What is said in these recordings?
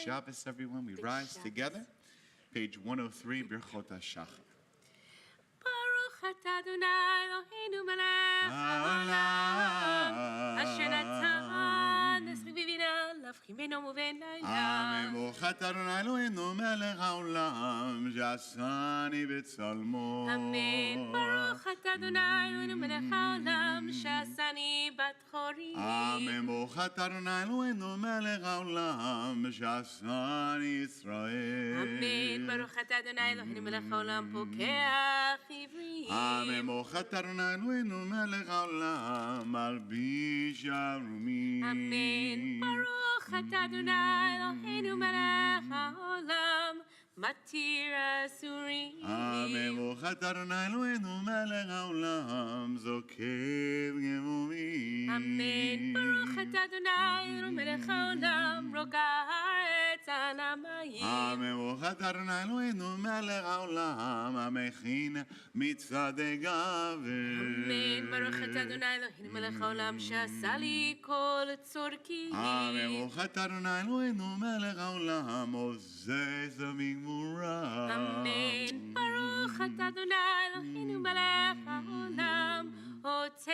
Shabbos, everyone. We rise together. Page 103, Birchot HaShachar. Baruch atah Adonai Eloheinu melech haolam, asher natan esrivivina להבחימנו ובין לילה. ברוך אתה אדוני אלוהינו מלך העולם שעשני בצלמו. אמן. ברוך אתה אדוני אלוהינו מלך העולם שעשני בת חורי. אמן. ברוך אתה אדוני אלוהינו מלך העולם שעשני ישראל. אמן. ברוך אתה אדוני אלוהינו מלך העולם פוקח עברי. אמן. ברוך אתה אדוני אלוהינו מלך העולם מלביש ערומים. אמן. ברוך אתה אדוני אלוהינו מלך העולם מתיר אסורים. אמן. ברוך אתה אדוני אלוהינו מלך העולם זוקף גמומים. אמן. ברוך אתה אדוני אלוהינו מלך העולם רוגע הארץ על המים. אמן. ברוך אתה אדוני אלוהינו מלך העולם המכין מצעדי גבר. אמן. ברוך אתה אדוני אלוהינו מלך העולם שעשה לי כל צורכי. אמן. ברוך אתה אדוני אלוהינו מלך העולם עוזז בגבורה. אמן. ברוך אתה אדוני אלוהינו מלך העולם עוצר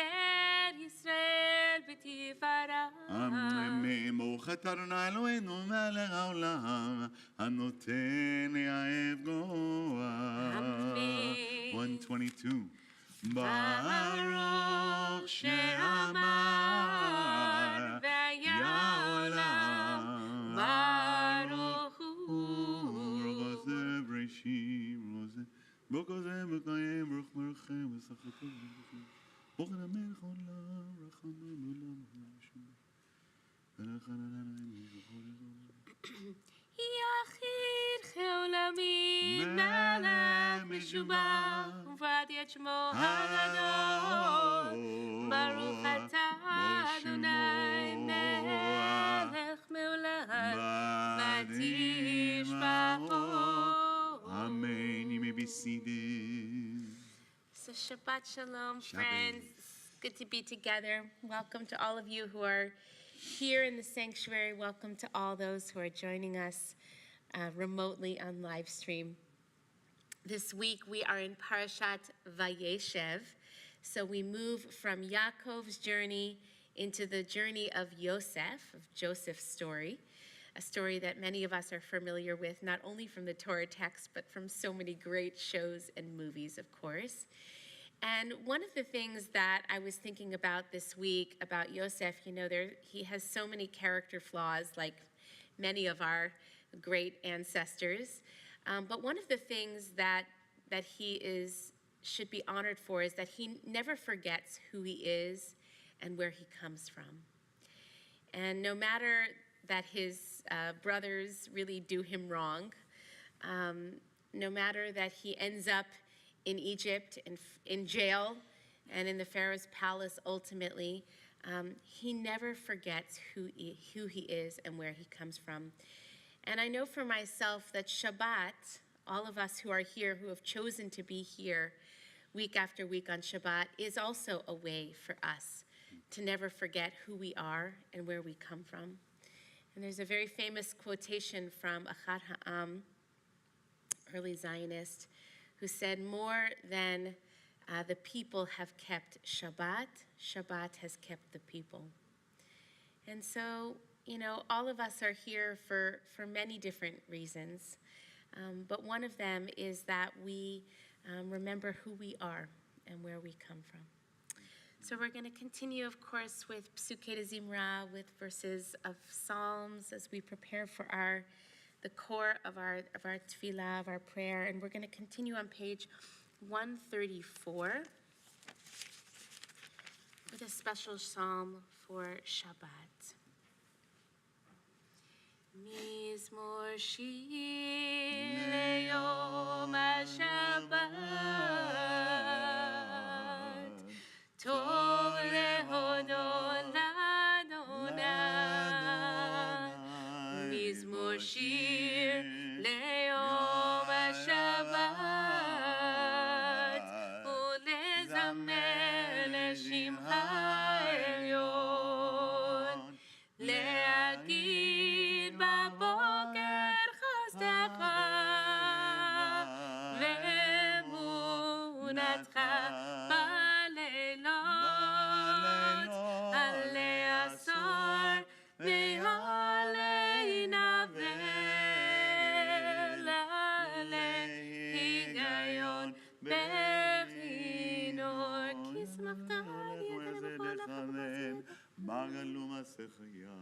ישראל בתפארה. אמן. ברוך אתה אדוני אלוהינו מלך העולם הנותן לאהב גואה. אמן. 122. ברוך שאמר והיה עולם ברוך הוא ברוך זה בראשים ברוך זה מקיים ברוך מרחם ושחקו ברוך המלך עולם רחמים עולם יחיד חעולמי מלך משובח ובעתי את שמו הגדול ברוך אתה אדוני מלך מעולם ותשבחו. Amen. You may be seated. So Shabbat Shalom, friends. It's good to be together. Welcome to all of you who are here in the sanctuary. Welcome to all those who are joining us remotely on live stream. This week we are in Parashat Vayeshev. So we move from Yaakov's journey into the journey of Yosef, of Joseph's story. A story that many of us are familiar with, not only from the Torah text, but from so many great shows and movies, of course. And one of the things that I was thinking about this week about Yosef, he has so many character flaws, like many of our great ancestors. But one of the things that he should be honored for is that he never forgets who he is and where he comes from. And no matter that his brothers really do him wrong, no matter that he ends up in Egypt, in jail, and in the Pharaoh's palace ultimately, he never forgets who he is and where he comes from. And I know for myself that Shabbat, all of us who are here, who have chosen to be here week after week on Shabbat, is also a way for us to never forget who we are and where we come from. And there's a very famous quotation from Achad Ha'am, early Zionist, who said, more than the people have kept Shabbat, Shabbat has kept the people. And so, all of us are here for many different reasons. But one of them is that we remember who we are and where we come from. So we're going to continue, of course, with Psukei de Zimra, with verses of Psalms as we prepare for the core of our tefillah, of our prayer. And we're going to continue on page 134 with a special psalm for Shabbat. Mizmor shir leyom HaShabbat Tov lehodot l'Adonai Mizmor shir leyom HaShabbat ulezamer leshimcha elyon le'agid b'boker אמונתך בלילות, עלי עשור ועלי נבל, עלי היגיון בכינור, כי שמחת ידע בכל בגלו מסכיה,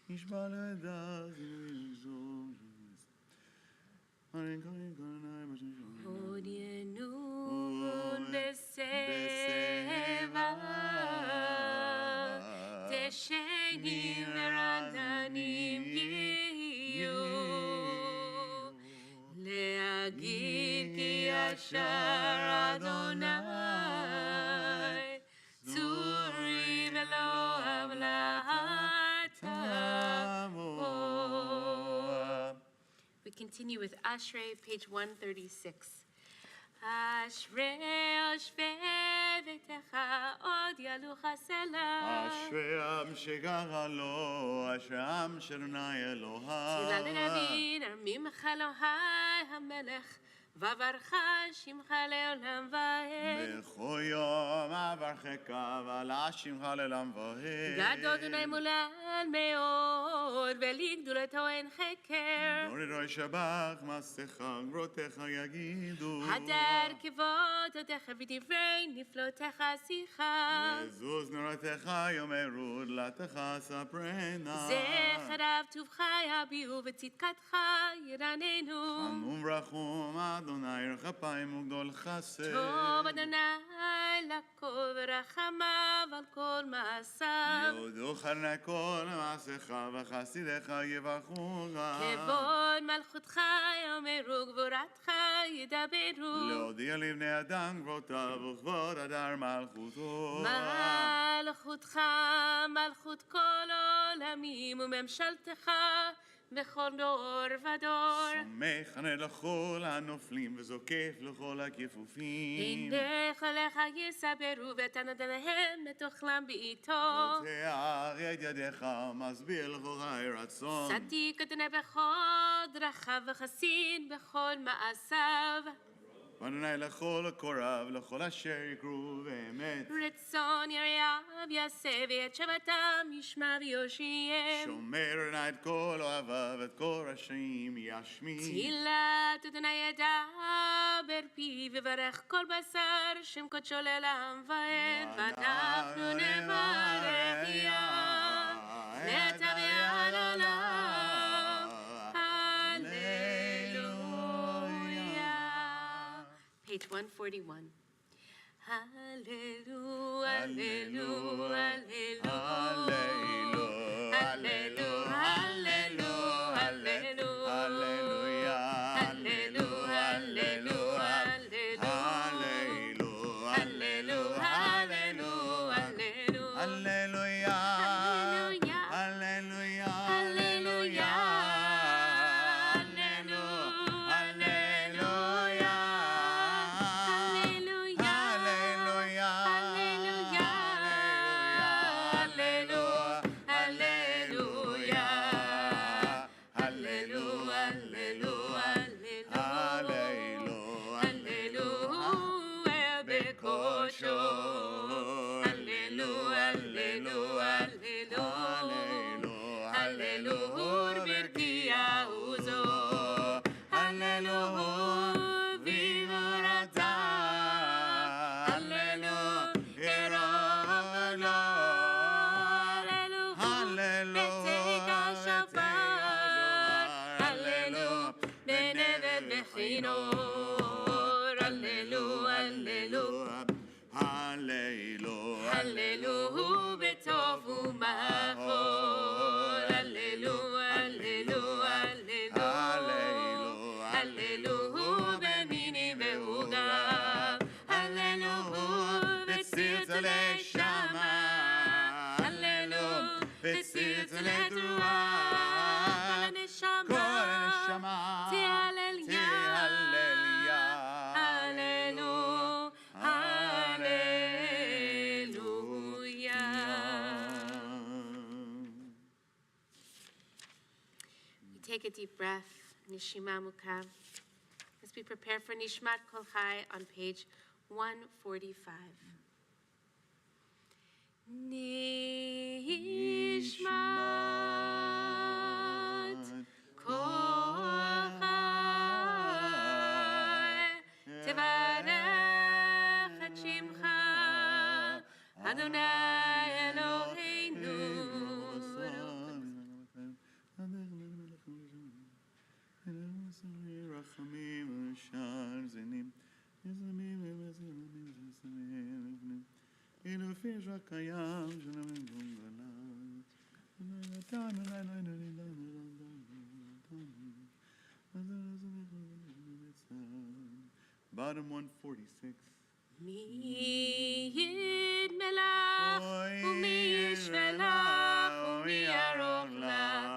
ישבע לדעת עוד ינון בסבב, תשנים ורעננים יהיו, להגיד כי ישר אדוני, צורי ולא תבוא. We continue with Ashrei, page 136. אשרי יושבי ביתך עוד ילוך הסלע. אשרי עם שגרה לו, אשרי עם שאדוני אלוהי. תפילה לנבין, ארמימך אלוהי המלך, וברך שמך לעולם ועד. בכל יום אברכך ועלה שמך לעולם ועד. גדול אדוני מולן מאוד, ולגדולתו אין חקר. דורי שבח מעשיך גבורתך יגידו. הדר כבודתך ודברי נפלאותיך שיחה. לזוז נורתך יאמרו דלתך ספרנה. זכר טובך יביעו וצדקתך ירננו. חנון ורחום אדוני רחפיים וגדול חסד. טוב אדוני לכל ורחמיו על כל מעשיו. יודו חרנה כל מעשיך וחסידיך יברכוך. כבוד מלכותך יאמרו גבורתך ידברו. להודיע לבני אדם גבורותיו וכבוד הדר מלכותו. מלכותך מלכות כל עולמים וממשלתך בכל דור ודור. סומך ענה לכל הנופלים וזוקף לכל הכיפופים. הינך לך יסברו ותנת להם מתוכלם בעיתו. פותח את ידיך מסביר לכל רצון. צדיק אדוני בכל דרכיו וחסין בכל מעשיו. ואדוני לכל קוריו לכל אשר יקרו באמת. רצון יראיו יעשה ואת שבתם ישמע ויושיע. שומר אדוני את כל אוהביו ואת כל רשעים ישמיע. תהילת אדוני ידבר פיו וברך כל בשר שם קודשו לעולם ועד. ואנחנו נברך יה נטע ועד עולם. הללויה. Page 141. Hallelujah, hallelujah, hallelujah, hallelujah, hallelujah, Hallelujah, b'tov u'machor. Hallelujah, hallelujah, hallelujah. Hallelujah, b'minim ve'ugav. Hallelujah, b'tziltzalei shama. Hallelujah, b'tziltzalei ruach. Kol haneshama, tihalel Take a deep breath, Nishima Mukav, as we prepare for Nishmat Kol Chai on page 145. Nishmat kol chai tevarech et shimcha Adonai Eloheinu Bottom 146. Mi yidmelach umi yishvelach umi yaroch lach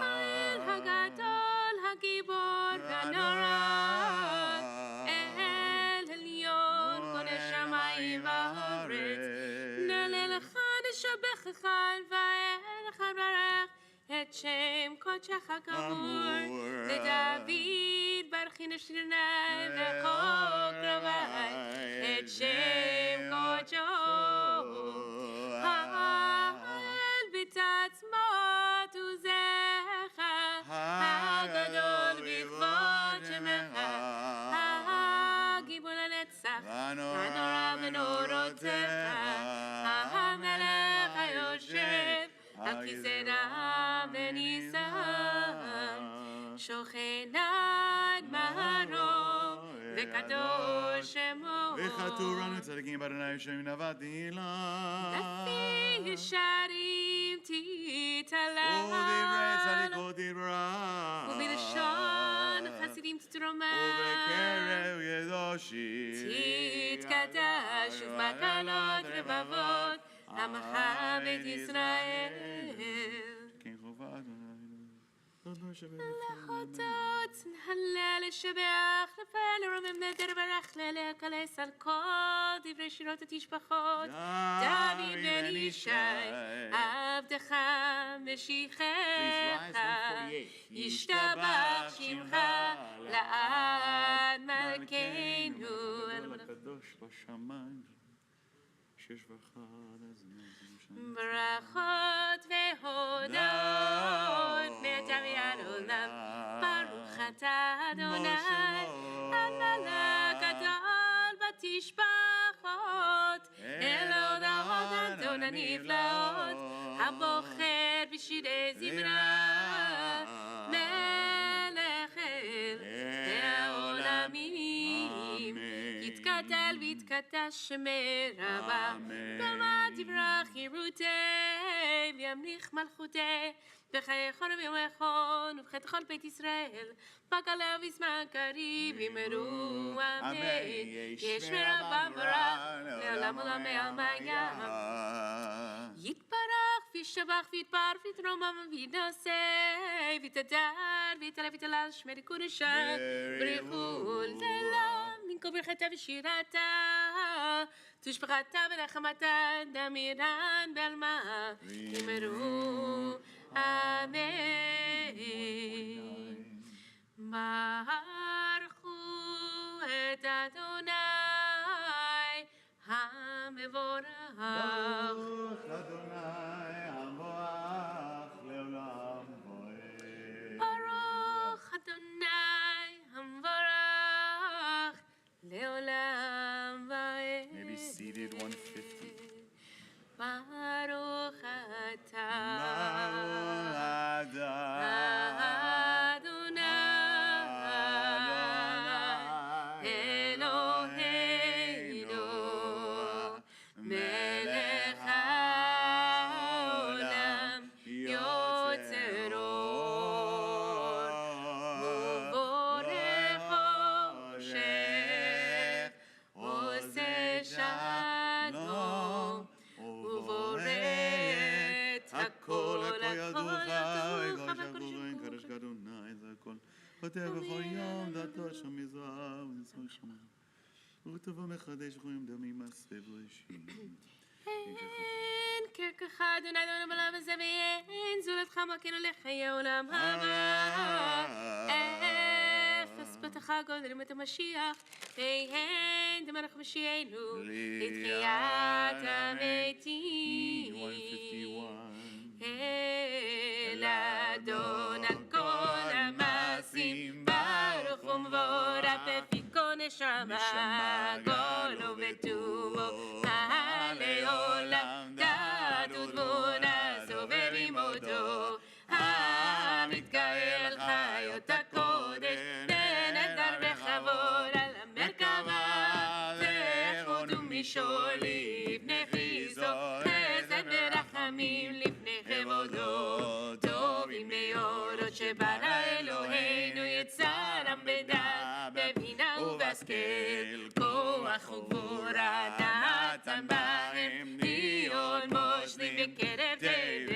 Ha'el hagadol hagibor v'hanora El Elyon koneh shamayim v'haaretz Nalelecha neshabechecha v'elecha barach Et Shem kodechecha gamur LeDavid baruchi neshrinai v'chok ravai Et Shem kodecho Ha'el b'tatzmot uzecha Hagadol b'chvod shemecha Ha'gibor l'netzach Ha'nora v'norotecha Ha'melech ha'yoshev Al kisei dav v'nisan Shochen ad maharo V'kadosh shemo וחתורנו צדיקים באדוני יושבים נבדילה. Lefi yesharim titala ודברי צדיקות דברה. ובלשון חסידים תתרומם ובקרב קדושים תתקדש ובקלות רבבות עמך בית ישראל כן חובה אדוני להודות, להלל, לשבח, לפעל, לרומם, נדר, ברך, לקלס על כל דברי שירות התשבחות. דוד בן ישי, עבדך, משיחך, ישתבח שמך, לעד מלכנו. הקדוש בשמיים, שיש בך לזמן. ברכות והודות מעתה ועד עולם ברוך אתה אדוני הללה גדול בתשבחות אל הודעות אדון הנפלאות הבוחר בשירי זמרה מלך אל העולמים יתקדל ויתקדש שמרבה במה תברח חירותי וימליך מלכותי בחיי חורם ויום נכון ובחטא כל בית ישראל בגלה וישמע קריב ימרו אמן יש מרבה ברח לעולם עולם המיה יתברך וישתבח ויתפאר ויתרומם ויתנשא ויתהדר ויתעלה ויתהלל שמי קודשי בריחו לעולם מנקו ברכתה ושירתה תשבחתה ונחמתה דמירן בעלמה ימרו אמן ברכו את אדוני המבורך ברוך אדוני המבורך לעולם ועד. ברוך אדוני המבורך לעולם ועד. Maybe seated 150. ברוך אתה אדוני אלוהינו מלך העולם יוצר אור ובורא חושך עושה שלום ובורא את הכל הכל ידוך קדוש אדוני זה הכל כותב בכל יום דעתו שם מזוהר ונצמח שמיים וכתובו מחדש רואים דמים מעשה בראשית אין כרך אדוני אדוני בעולם הזה ואין זולתך מכינו לחיי עולם הבא אפס אותך גודלים את המשיח, והן דמלך משיענו, לתחיית המתים. אל אדון על כל המעשים, ברוך ומבורך בפיקו נשמה, גולו וטובו, מעלה עולם, דעת ותבונה, סובב עמודו, המתגאה על חיות הקודש, נהדר וכבוד על המרכבה, זכות ומשעול לפני חיזו, חסד ורחמים לפני כבודו, טובים מאורות שברא אלוהינו, יצרם בדעת, בבינה ובהשכל, כוח וגבורה נתן בהם, להיות מושלים בקרב תבל,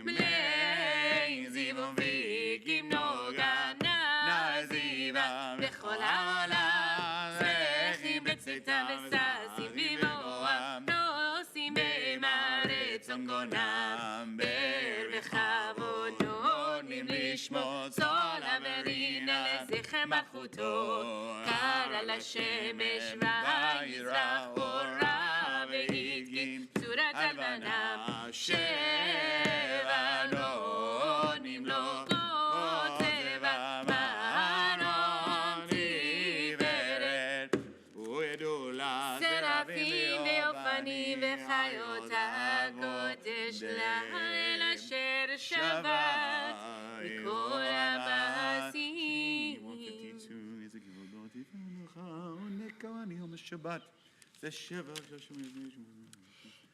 מלאי זיוון ויקים נוגה, נעזיבה בכל העולם, שמחים בצאתם וששים במבואם, נוסעים במרצון גונם, בר וכבוד נותנים לשמוע, סולם ורינה לזכר מלכותו, קרא לשמש ויזרח אורה והדגים צורת הלבנה, שבע נותנים לו כל צבע מרום תפארת וגדולה, שרפים ואופנים וחיות הקודש לאל אשר שבת מכל המעשים. Shabbat. זה שבע של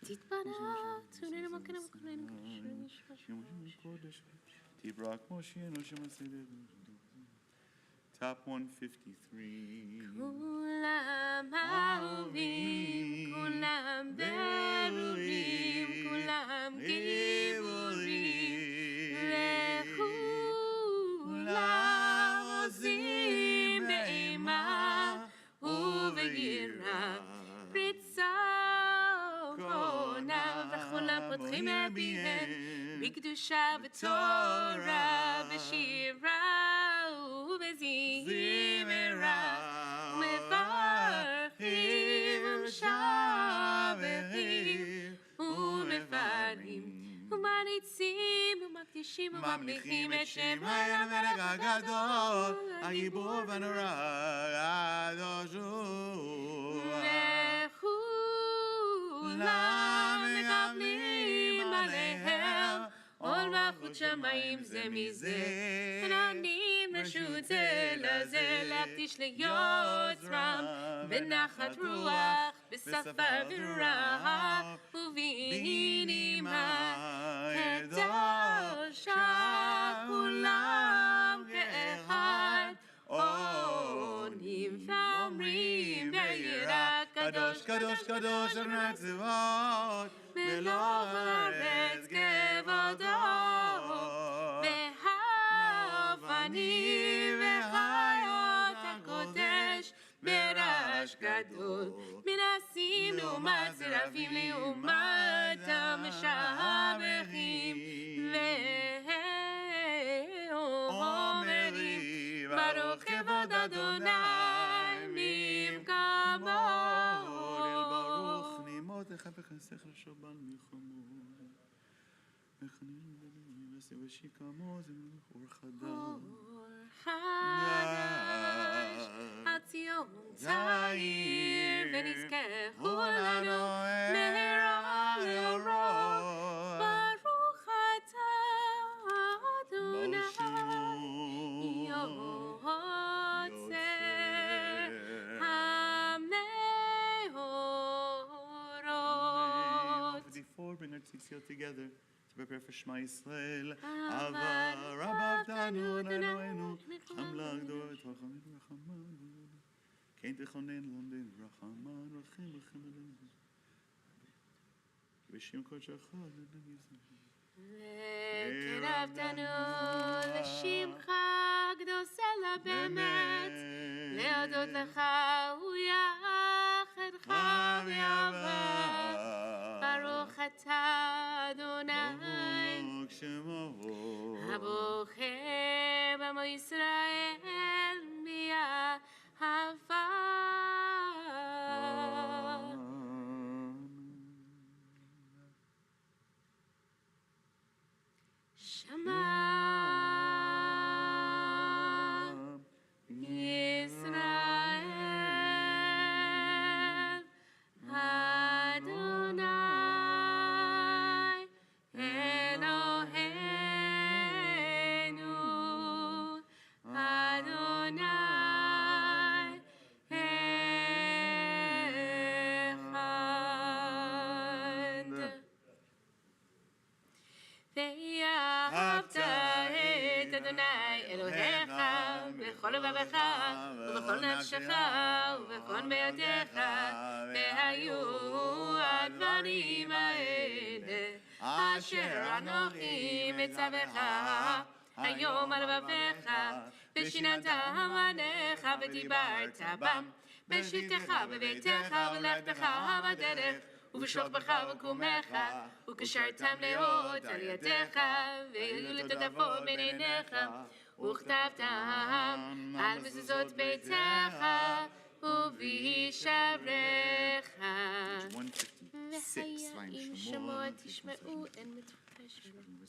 תתברך, צונן המקנה מקנה קודש. תברח כמו שינו שמסדר. Top 153. כולם אהובים, כולם ברורים, כולם גיבורים, וכולם עושים באימה וביראה, רצונה, וכולם פותחים אביהם בקדושה ותורה, בשירה ובזמרה, ומברכים ומשבחים ומפארים ומריצים ומקדישים וממליכים את שם המלך הגדול, הגיבור והנורא, הקדוש הוא. וכולם מקבלים עליהם עול מלכות שמיים זה מזה, ונותנים רשות זה לזה להקדיש ליוצרם בנחת רוח, בשפה ורעה ובנעימה קדושה, כולם כאחד עונים ואומרים ביראה, קדוש קדוש קדוש אדוני צבאות, מלוא הארץ כבודו, והאבנים וחיות הקודש ברעש גדול, מנסים לעומת שרפים לעומת המשבחים, ואומרים ברוך כבוד אדוני ממקמו. נעימות לך בכנסך לשבת מלחמות, ושיקמו זה אור חדש, הציון צעיר ונזכה כולנו מהרה לאורו, ברוך אתה אדוני יוצא המאורות. 54, bring our tzitzit together to prepare for Shema Yisrael. Ava Rabbav Tanu Adonai Hamla Gdor Tachamid Rachaman Kein Techonen Lomden Rachaman Rachim Rachim Adonai V'shim Kol Shachar וקרבתנו לשמך קדושה באמת, להודות לך ויחדך ויאהבה, ברוך אתה אדוני הבוחר בעמו ישראל מיד לבבך ובכל נפשך ובכל בידיך, והיו הדברים האלה אשר אנוכי מצווך היום על לבבך, ושיננת עמך ודיברת בם, בשבתך בביתך ולכתך בדרך, ובשוכבך ובקומך, וקשרתם לאות על ידיך, והיו לטוטפות בין עיניך, וכתבתם על מזוזות ביתך ובשעריך. והיה אם שמוע תשמעו אין מצופה שלום.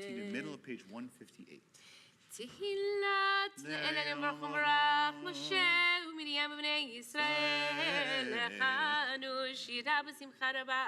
In the middle of page 158. תהילת לאל יברך ומברך משה ומרים ובני ישראל, לכנו שירה בשמחה רבה,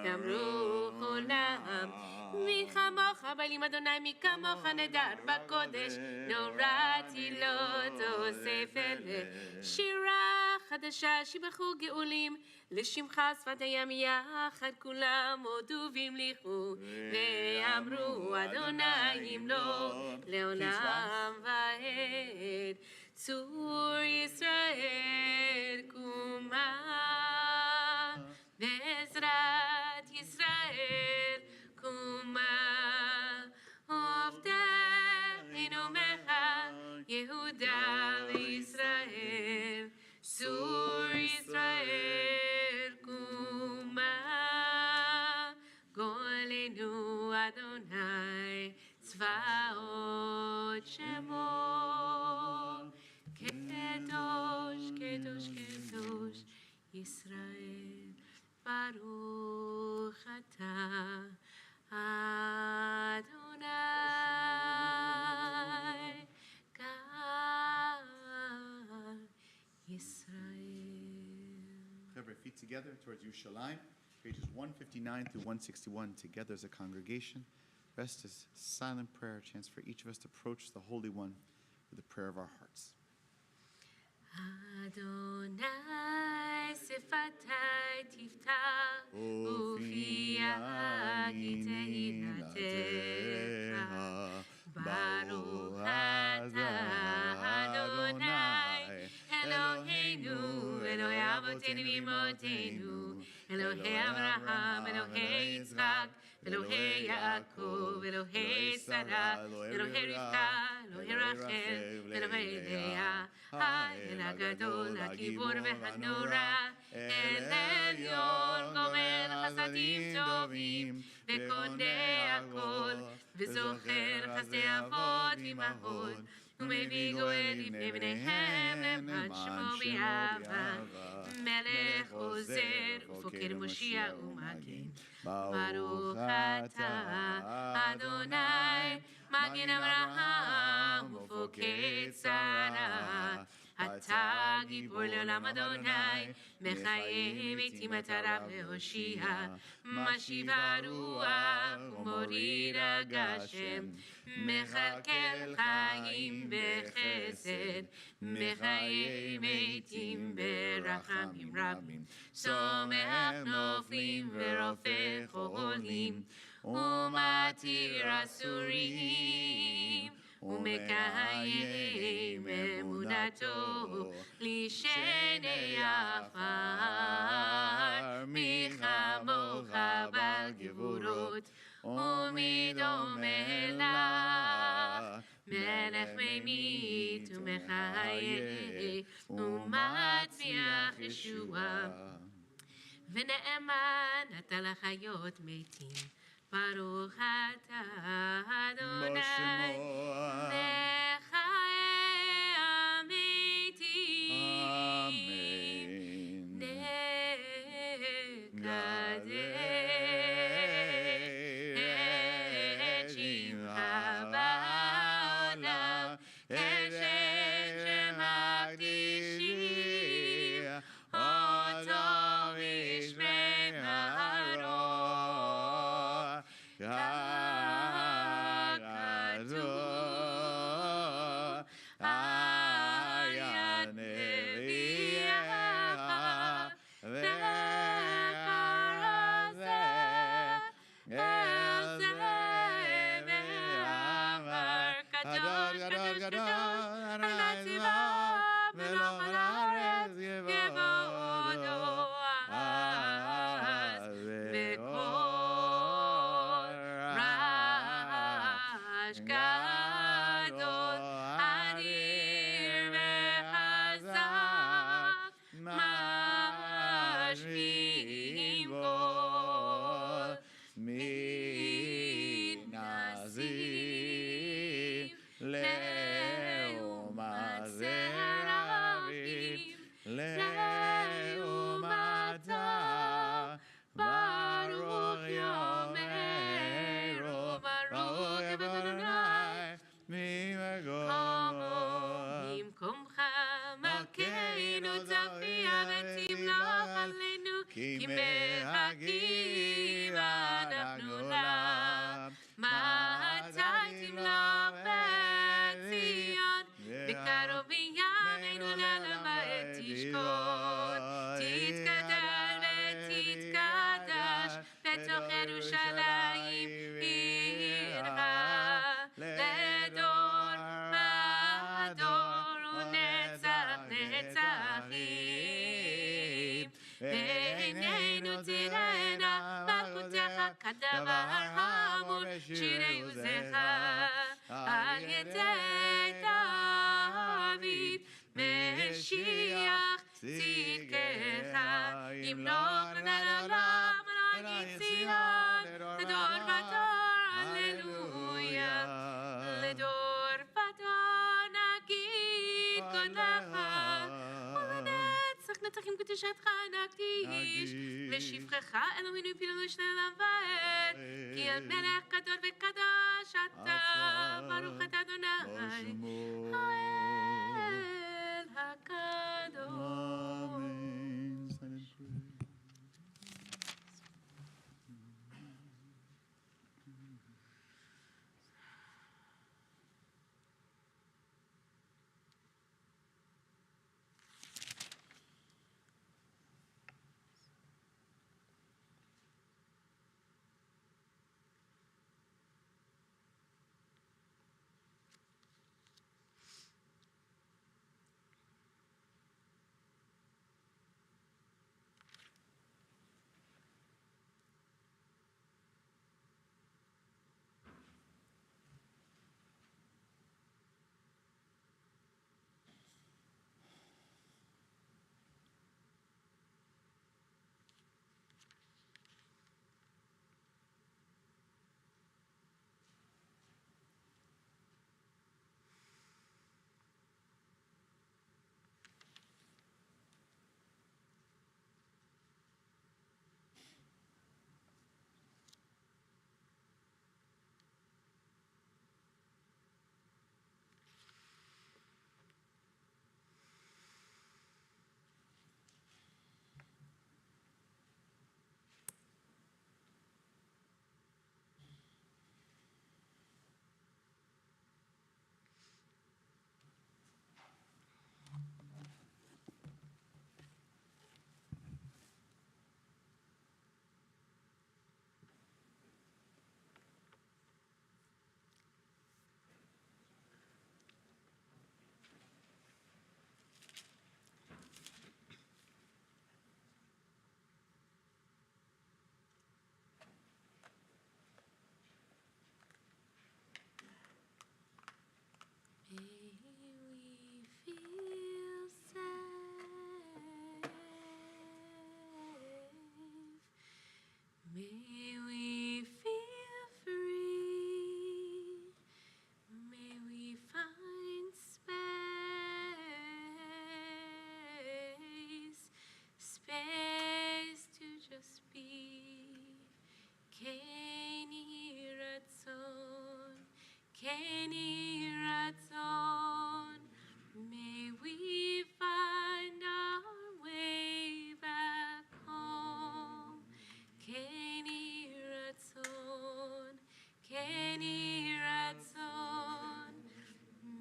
ואמרו כולם מי כמוך בעלים אדוני, מי כמוך נדר בקודש, נורא תהילות אוסף אלה, שירה חדשה שיבחו גאולים, לשמך שפת הים יחד כולם הודו והמליכו, ואמרו אדוני ימלוך לעולם ועד. צור ישראל קומה, בעזרת ישראל קומה, עובדנו מך יהודה וישראל, צור ישראל קומה, גואלנו אדוני צבאות שמו, קדוש קדוש קדוש ישראל, ברוך אתה אדוני גאל ישראל. Every feet together towards Shalem, pages 159 through 161, together as a congregation. Rest as silent prayer chance for each of us to approach the Holy One with the prayer of our hearts. Adonai sefati tiftach ufiyai tehilatecha, Baruch atah Adonai Eloheinu Elohei avotenu v'imotenu, Elohei Avraham, Elohei Yitzchak, Elohei Yaakov, Elohei Sarah, Elohei Rivka, Elohei Rachel, Elohei Leah, האל הגדול, הגיבור והנורא, אל עליון, גומל חסדים טובים, וקונה הכל, וזוכר חסדי אבות ואימהות, ומביא גואל לפני בניהם למען שמו באהבה, מלך עוזר ופוקד מושיע ומגן. ברוך אתה אדוני מגן אברהם ופוקד שרה, אתה גיבור לעולם אדוני, מחיה מתים מטרה והושיע, משיב הרוח ומוריד הגשם, מכלכל חיים בחסד, מחיה מתים ברחמים רבים, סומך נופלים ורופא חולים, ומתיר אסורים, ומקיים אמונתו לשני עפר, מי כמוך בעל גבורות ומי דומה לה, מלך ממית ומחיה ומצמיח ישועה, ונאמן אתה לחיות מתים, ברוך אתה אדוני לחיי המתים, נקדש את שמך בעולם, כי מחכים אנחנו לה, מתי תמלוך בציון, בקרוב בימינו לעלמה תשכון, תתקדם ותתקדש בתוך ירושלים עירך, לדור ודור ונצח נצחים. בעינינו תראינה מלכותך כדבר חמור, שירי עוזך על ידי דוד, משיח צדקך ימלוך לעולם על ציון, לדור ודור הללויה, לדור ודור נגיד גודלך, ולנצח נצחים קדושתך נקדיש, לשבחך אלוהינו פינו לשני עולם ועד, כי אל מלך גדול וקדוש אתה, ברוך אתה אדוני האל הקדוש.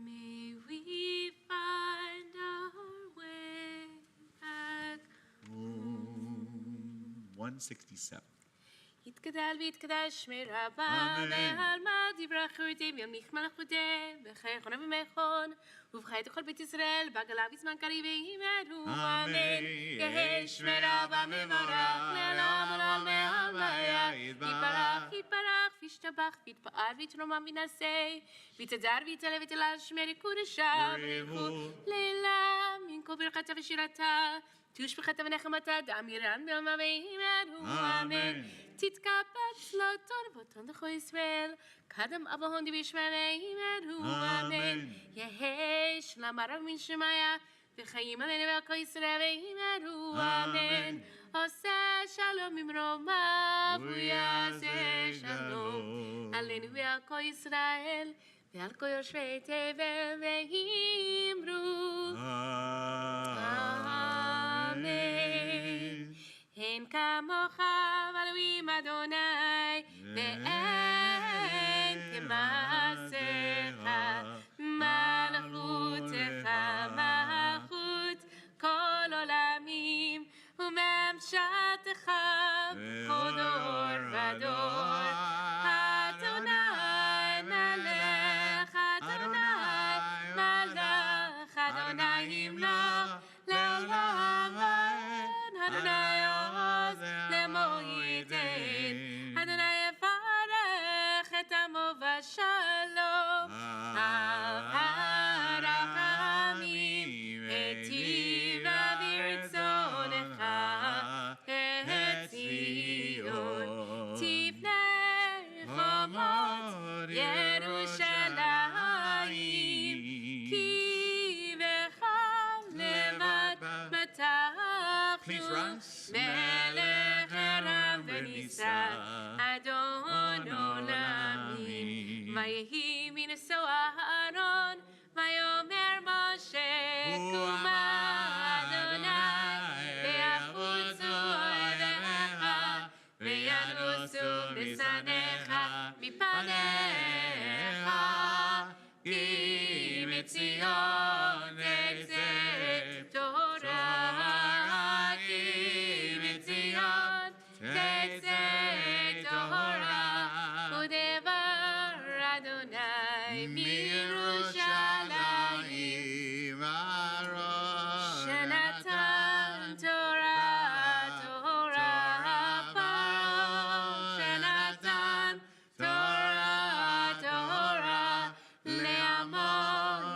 May we find our way back home. 167. יתגדל ויתקדש שמי רבה, בעלמא דברך ורדים ימליך מלכותי, בחיי חונה ומכון, ובחיי כל בית ישראל, בעגלה בזמן קריב וימרו, אמן. יהי שמי רבה מבורך, לעולם ולעולם בעלמא, יתברך, יתברך, וישתבח, ויתפאר, ויתרומם, וינשא, ויתהדר, ויתעלה, ויתהלל שמי קודשה, בריחו, לעילם, עם כל ברכתה ושירתה, תושבחתה ונחמתה, דם ירן בעלמא וימרו, אמן. תתקבץ לא טוב ותון לכו ישראל, קדם אבהון דיבי ישמעאל וימרו, אמן. יהי שלום הרב מן שמיה, וחיים עלינו ועל כל ישראל וימרו, אמן. עושה שלום ממרומיו, הוא יעשה שלום עלינו ועל כל ישראל, ועל כל יושבי תבל וימרו, אמן. הן עבדך בכל דור ודור. אדוני מלך, אדוני מלך, אדוני ימלוך לעולם ועד. אדוני עוז למו ייתן, אדוני יברך את עמו בשלום. אהב הרחמים היטיב להעביר רצונך את ציון. תבנה חומות ירושלים, כי בך לבד Please בטחנו. rise. מלך ארם ונישא, אדון עולמים. ויהי מנשוא אהרון, ויאמר משה, קומה אדוני, ויחוצו אויביך, וינוסו משנאיך מפניך. כי מציון תצא תורה, כי מציון תצא תורה, ודבר אדוני מירושלים. שנתן תורה, תורה פרעה, שנתן תורה, תורה לעמו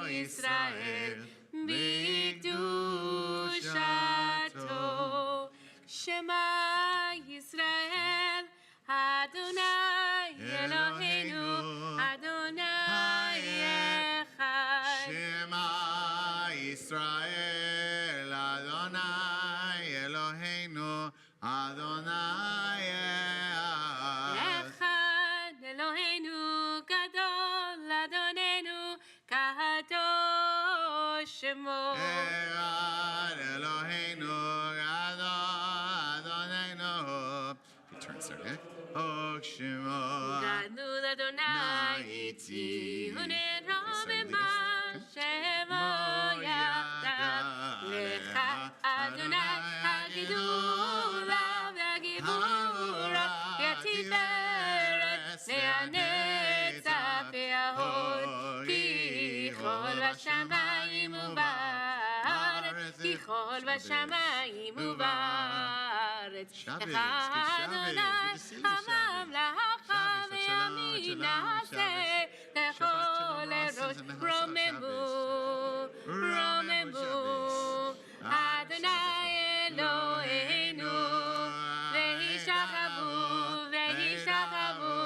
ישראל בקדושתו. שמע ישראל, אדוני אלוהינו, אדוני אחד. Shema Yisrael, Adonai Eloheinu, Adonai Echad. אחד אלוהינו גדול, אדוננו קדוש שמו. Echad Eloheinu, Adonai Turn started. Oh Shema. גדול אדוני איתי, ונרוממה שמו יחדיו. לך אדוני הגדולה והגיבורה, והתפארת והנצח וההוד. כי כל בשמיים ובארץ, כי כל בשמיים ובארץ. לך אדוני הממלכה והימין נעשה, לכל ראש רוממו, רוממו. אדוני אלוהינו, וישתחוו, וישתחוו,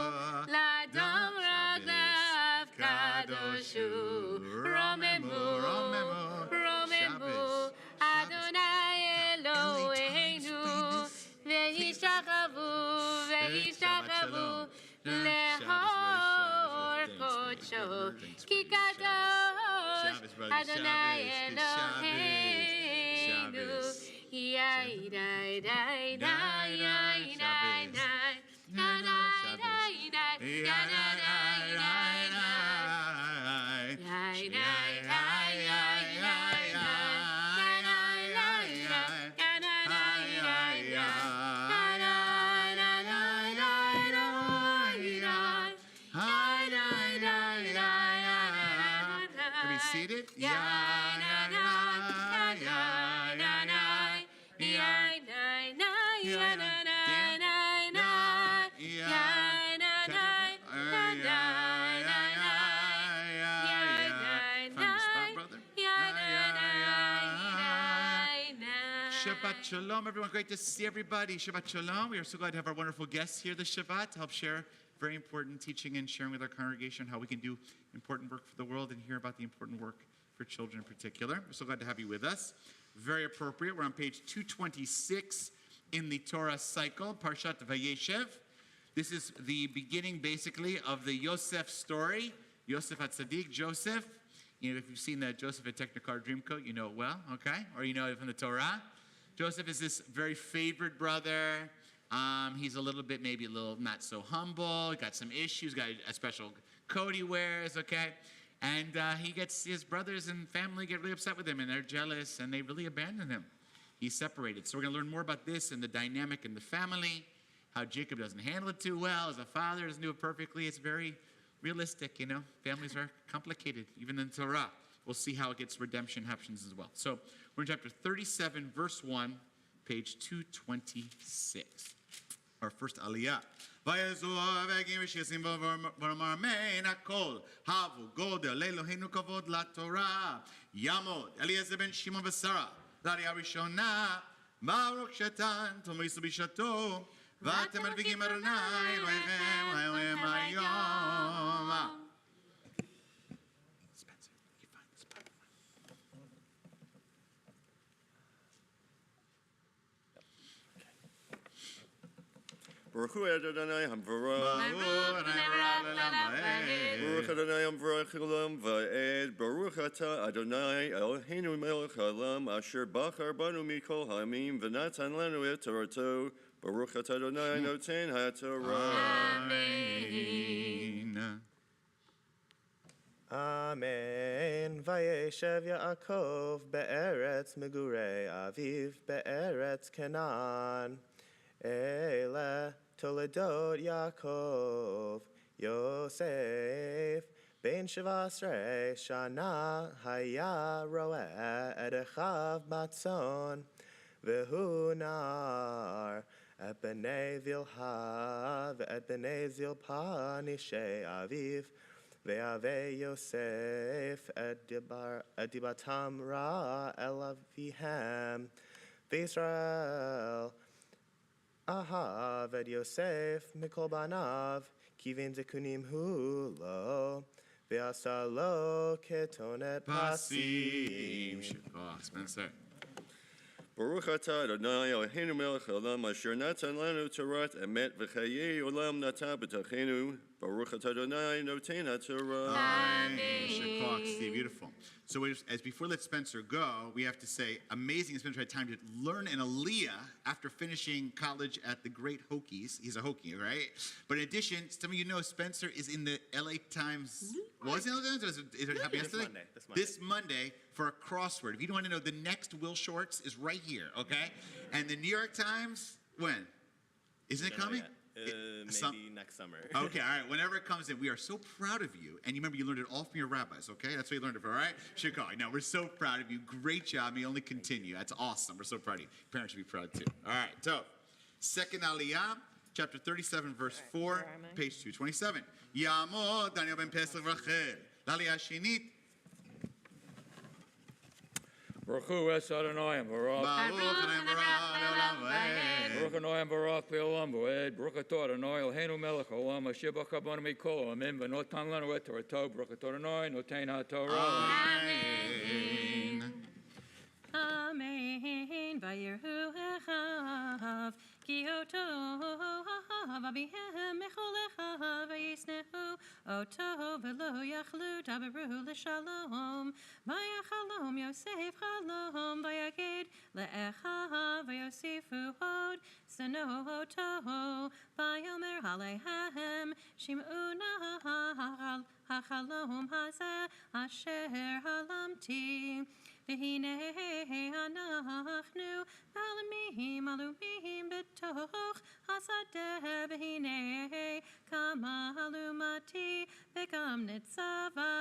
לאדום רגליו קדוש הוא. רוממו, רוממו. אדוני אלוהינו, וישתחוו, וישתחוו, לאור קודשו. כי קדוש אדוני אלוהינו. יאי די די די יאי די די די די די Seated? Shabbat Shalom, everyone. Great to see everybody. Shabbat Shalom. We are so glad to have our wonderful guests here this Shabbat to help share very important teaching and sharing with our congregation how we can do important work for the world and hear about the important work for children in particular. We're so glad to have you with us. Very appropriate. We're on page 226 in the Torah cycle, Parshat Vayeshev. This is the beginning, basically, of the Yosef story. Yosef HaTzadik, Joseph. You know, if you've seen the Joseph at Technicolor Dreamcoat, you know it well, okay? Or you know it from the Torah. Joseph is this very favored brother. He's a little bit, maybe a little not so humble. Got some issues, got a special coat he wears, okay? And he gets, his brothers and family get really upset with him, and they're jealous, and they really abandon him. he's separated. So we're going to learn more about this and the dynamic in the family, how Jacob doesn't handle it too well as a father, doesn't do it perfectly. It's very realistic, you know. Families are complicated, even in Torah. We'll see how it gets redemption happens as well. So we're in chapter 37, verse 1, page 226. Our first aliyah. ויעזו והגים ושישים ואמר מן הכל הבו גודל לאלוהינו כבוד לתורה יעמוד אליעזר בן שמעון ושרה לעלייה הראשונה ברוך שתן תלמיסו בשעתו ואתם מדביקים אדוני אלוהיכם היום היום. Spencer, you find this part. Baruch Hu Adonai Hamvarah. Baruch Adonai Hamvarah Olam Va'ed. Baruch Ata Adonai Eloheinu Melech Haolam Asher Bachar Banu Mikol Ha'amim V'natan Lanu Et Torato. Baruch Ata Adonai Noten HaTorah. Amen. Amen. Vayeshev Yaakov be'eretz megurei aviv be'eretz Canaan. Ele Toledot Yaakov Yosef Ben Shavasrei Shana Haya Roeh Edechav Matzon Vehu Nar Et Bnei Vilha Ve'et Bnei Zilpa Nishei Aviv Ve'avei Yosef Et Dibatam Ra El Avihem V'Yisrael Ahav et Yosef mikol banav kivin zekunim hu lo ve'asa lo ketonet pasim. Spencer. Baruch Ata Adonai Eloheinu Melech Haolam Asher Natan Lanu Torat Emet V'chayei Olam Nata B'Tachenu. Baruch Ata Adonai Noten HaTorah. Shakok, Steve, beautiful. So as before let Spencer go, we have to say, amazing Spencer had time to learn an aliyah after finishing college at the great Hokies. He's a Hokie, right? But in addition, some of you know Spencer is in the LA Times. Was it LA Times? Is it happened yesterday? This Monday for a crossword. If you don't want to know, the next Will Shorts is right here, okay? And the New York Times, when? Isn't it coming? Maybe next summer. Okay, all right. Whenever it comes in, we are so proud of you. And you remember, you learned it all from your rabbis, okay? That's what you learned it from, all right? Chicago. Now, we're so proud of you. Great job. May only continue. That's awesome. We're so proud of you. Parents should be proud, too. All right, so, second aliyah, chapter 37, verse 4, page 227. Ya'amod Daniel ben Pesach Rachel. L'aliyah shenit. Baruch Hu es Adonai Baruch. Baruch Baruch Adonai Baruch Le'olam V'ed. Baruch Atah Adonai Eloheinu Melech Haolam Asher Bachar Banu Mikol Ha'amim V'notan Lanu Et Torato. Baruch Atah Adonai Noten HaTorah. Amen. Amen. Vayirhu echav ki otov abihem mecholecha vayisnehu oto v'lo yachlu taberu l'shalom vayachalom Yosef chalom vayagid le'echa vayosifu hod seno oto vayomer alehem shim'una hachalom hazeh asher halamti V'hinei anachnu malamim alumim b'toch hasadeh v'hinei kama alumati v'gam nitzava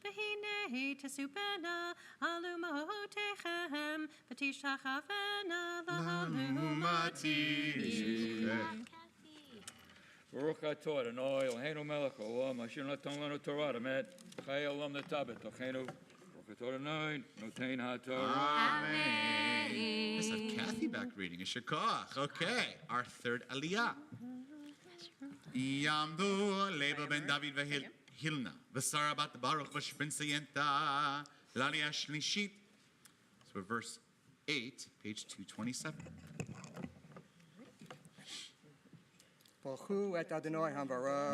v'hinei tesupena alumotechem v'tishachavena l'alumati. Baruch Atah Adonai Eloheinu Melech Haolam Asher Natan Lanu Torah Emet Chayei Olam Nata B'Tochenu. Amen. Let's have Kathy back reading a shakach. Okay, our third aliyah. Yamdu Leba ben David v'Hilna v'Sara bat Baruch v'Shprinsayenta l'aliyah shlishit. So verse 8, page 227. Baruch Hu et Adonai Hamvarah.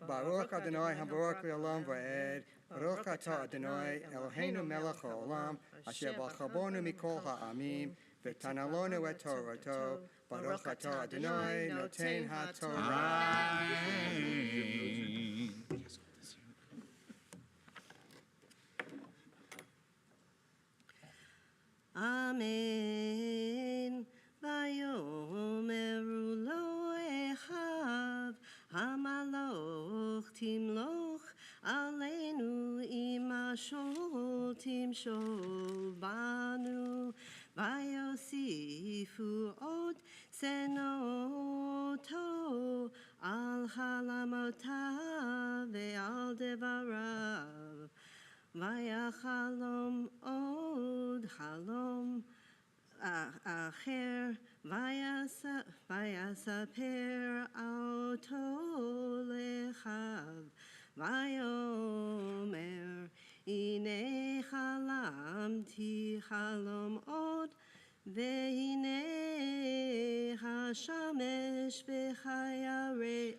Baruch Adonai Hamvarach Le'olam Va'ed. Baruch Atah Adonai Eloheinu Melech Haolam Asher Bachar Banu Mikol Ha'amim V'tanalonu Et Torato. Baruch Atah Adonai Noten HaTorah. Amen. Vayomeru lo echav hamaloch timloch aleinu imashol timshol banu vayosifu od senoto al halamotav ve'al devarav vayachalom od halom Acher vayasaper auto lechav vayomer ine chalamti chalom od vehine hashamesh v'chayareach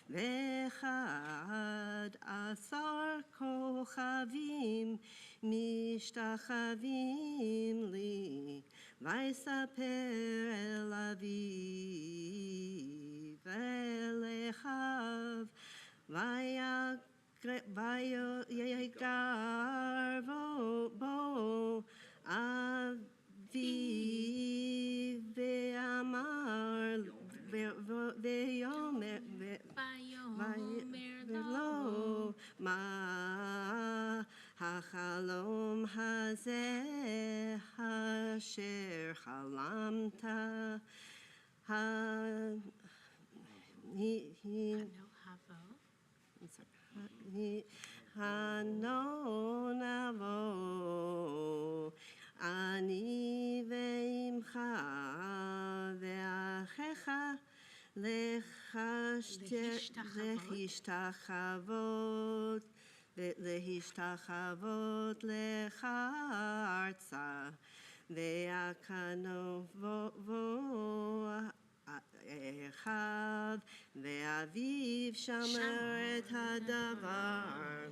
V'echad asar kochavim mishtachavim li vaysaper el aviv elechav vayagar bo aviv ve'amar ve'yomer lo ma hachalom hazeh asher halamta hanon avo ani ve'imcha ve'achecha להשתחוות לך ארצה והכנובו אחד ואביו שמר את הדבר.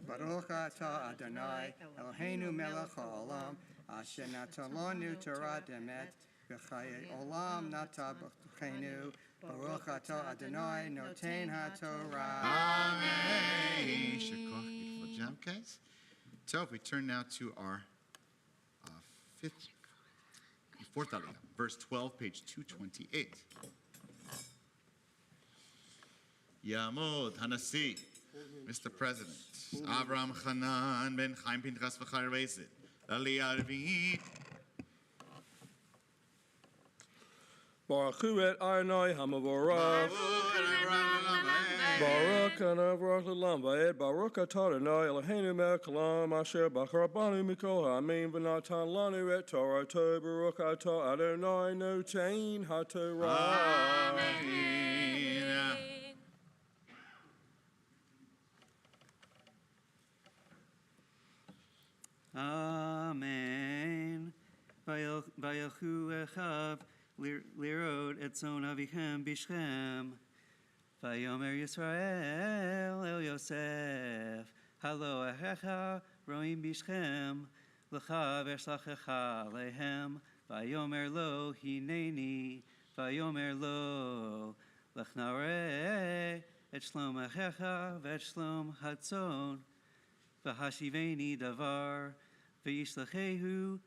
Baruch atah Adonai Eloheinu melech haolam asher natan lanu Torah emet v'chayei olam nata b'chenu Baruch atah Adonai noten haTorah. Amen. Shakach. Beautiful job, guys. So we turn now to our fourth aliyah, verse 12, page 228. Yamod Hanasi, Mr. President, Avraham Hanan ben Chaim Pinchas v'Chai Reizit, Aliyah Arvit. Baruch et Adonai Hamavorach. Baruch Hanavorach L'Olam Va'ed. Baruch atah Adonai Eloheinu melech haolam asher bachar banu mikol ha'amim v'natan lanu et Torato. Baruch atah Adonai noten haTorah. Amen. Amen. Vayochu echav lirod et zon avichem bishchem. Vayomer Yisrael el Yosef. Halo achecha roim bishchem. L'cha v'eshlachecha lehem. Vayomer lo hineni. Vayomer lo l'chnare et shlom achecha v'et shlom hatzon. V'hashiveni davar. Vayishlachehu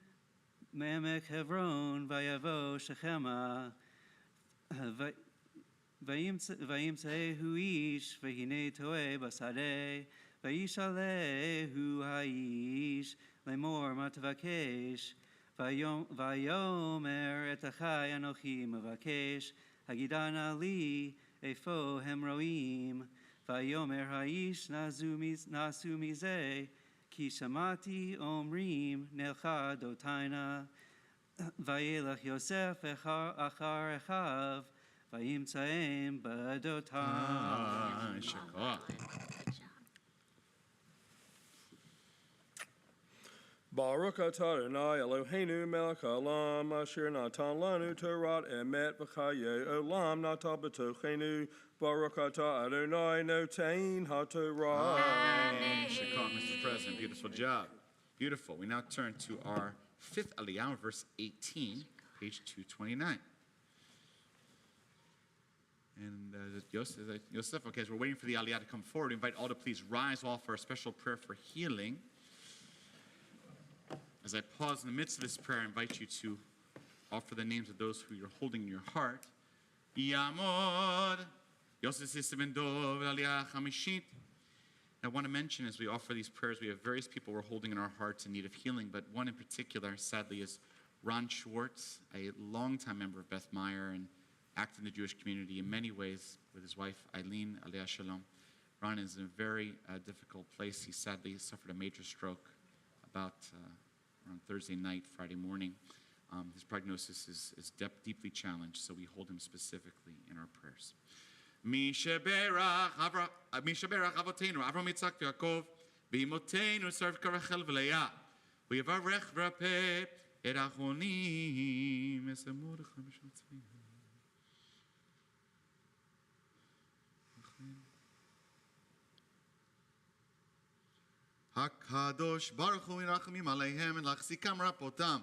me'emek Hebron vayavo Shechema vayimtzehu ish v'hinei toeh basadeh vayishalehu ha'ish lemor matvakesh vayomer et achai anochi mevakesh hagidana li efo hem roim vayomer ha'ish nasu mizeh Ki shamati omrim nelcha dotaina vayelach Yosef achar echav vayimtzaim badotai. Baruch atah Adonai Eloheinu melech haolam asher natan lanu Torah emet v'chayei olam nata b'tochenu. Baruch atah Adonai noten haTorah. Amen. Shakach, Mr. President. Beautiful job. Beautiful. We now turn to our fifth aliyah, verse 18, page 229. And Yosef, okay, as we're waiting for the Aliyah to come forward, we invite all to please rise all for a special prayer for healing. As I pause in the midst of this prayer, I invite you to offer the names of those who you're holding in your heart. Yamod, Yosef Sisibendov, Aliyah Chamishit. I want to mention as we offer these prayers, we have various people we're holding in our hearts in need of healing, but one in particular, sadly, is Ron Schwartz, a longtime member of Beth Meyer and active in the Jewish community in many ways with his wife, Eileen, Aliyah Shalom. Ron is in a very difficult place. He sadly suffered a major stroke about around Thursday night, Friday morning. His prognosis is deeply challenged, so we hold him specifically in our prayers. Mishaberach Avotenu, Avram Yitzchak Yaakov, Bimotenu serve Karachel V'Leah. We have a rech v'rapeh et achonim esamur chamishat tzvim. HaKadosh Baruch Hu yirachmim aleihem and lachzikam rapotam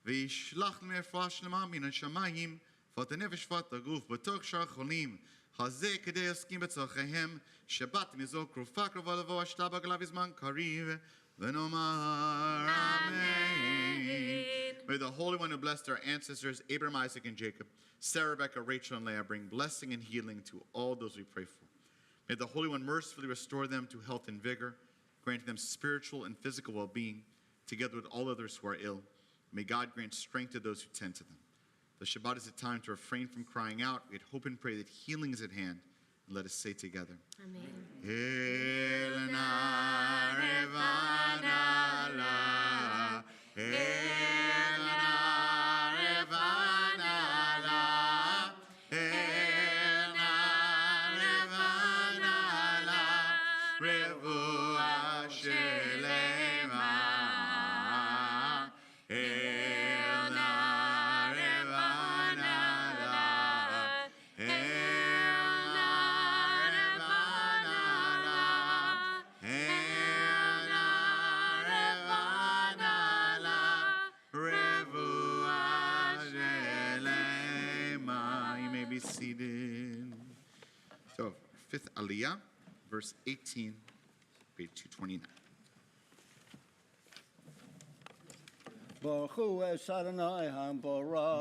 v'yishlach l'merfuah shlema min hashamayim fat hanefesh fat haguf b'toch shar cholim hazeh kedei yoskim b'tzorchehem Shabbat mizok krufa krova lavo ashta b'galav izman kariv v'nomar Amen. May the Holy One who blessed our ancestors Abraham, Isaac, and Jacob, Sarah, Rebecca, Rachel, and Leah bring blessing and healing to all those we pray for. May the Holy One mercifully restore them to health and vigor, granting them spiritual and physical well-being, together with all others who are ill. May God grant strength to those who tend to them. The Shabbat is a time to refrain from crying out. We hope and pray that healing is at hand. And let us say together. Amen. So, fifth Aliyah, verse 18, page 229. Baruch Hu es Adonai HaBorach.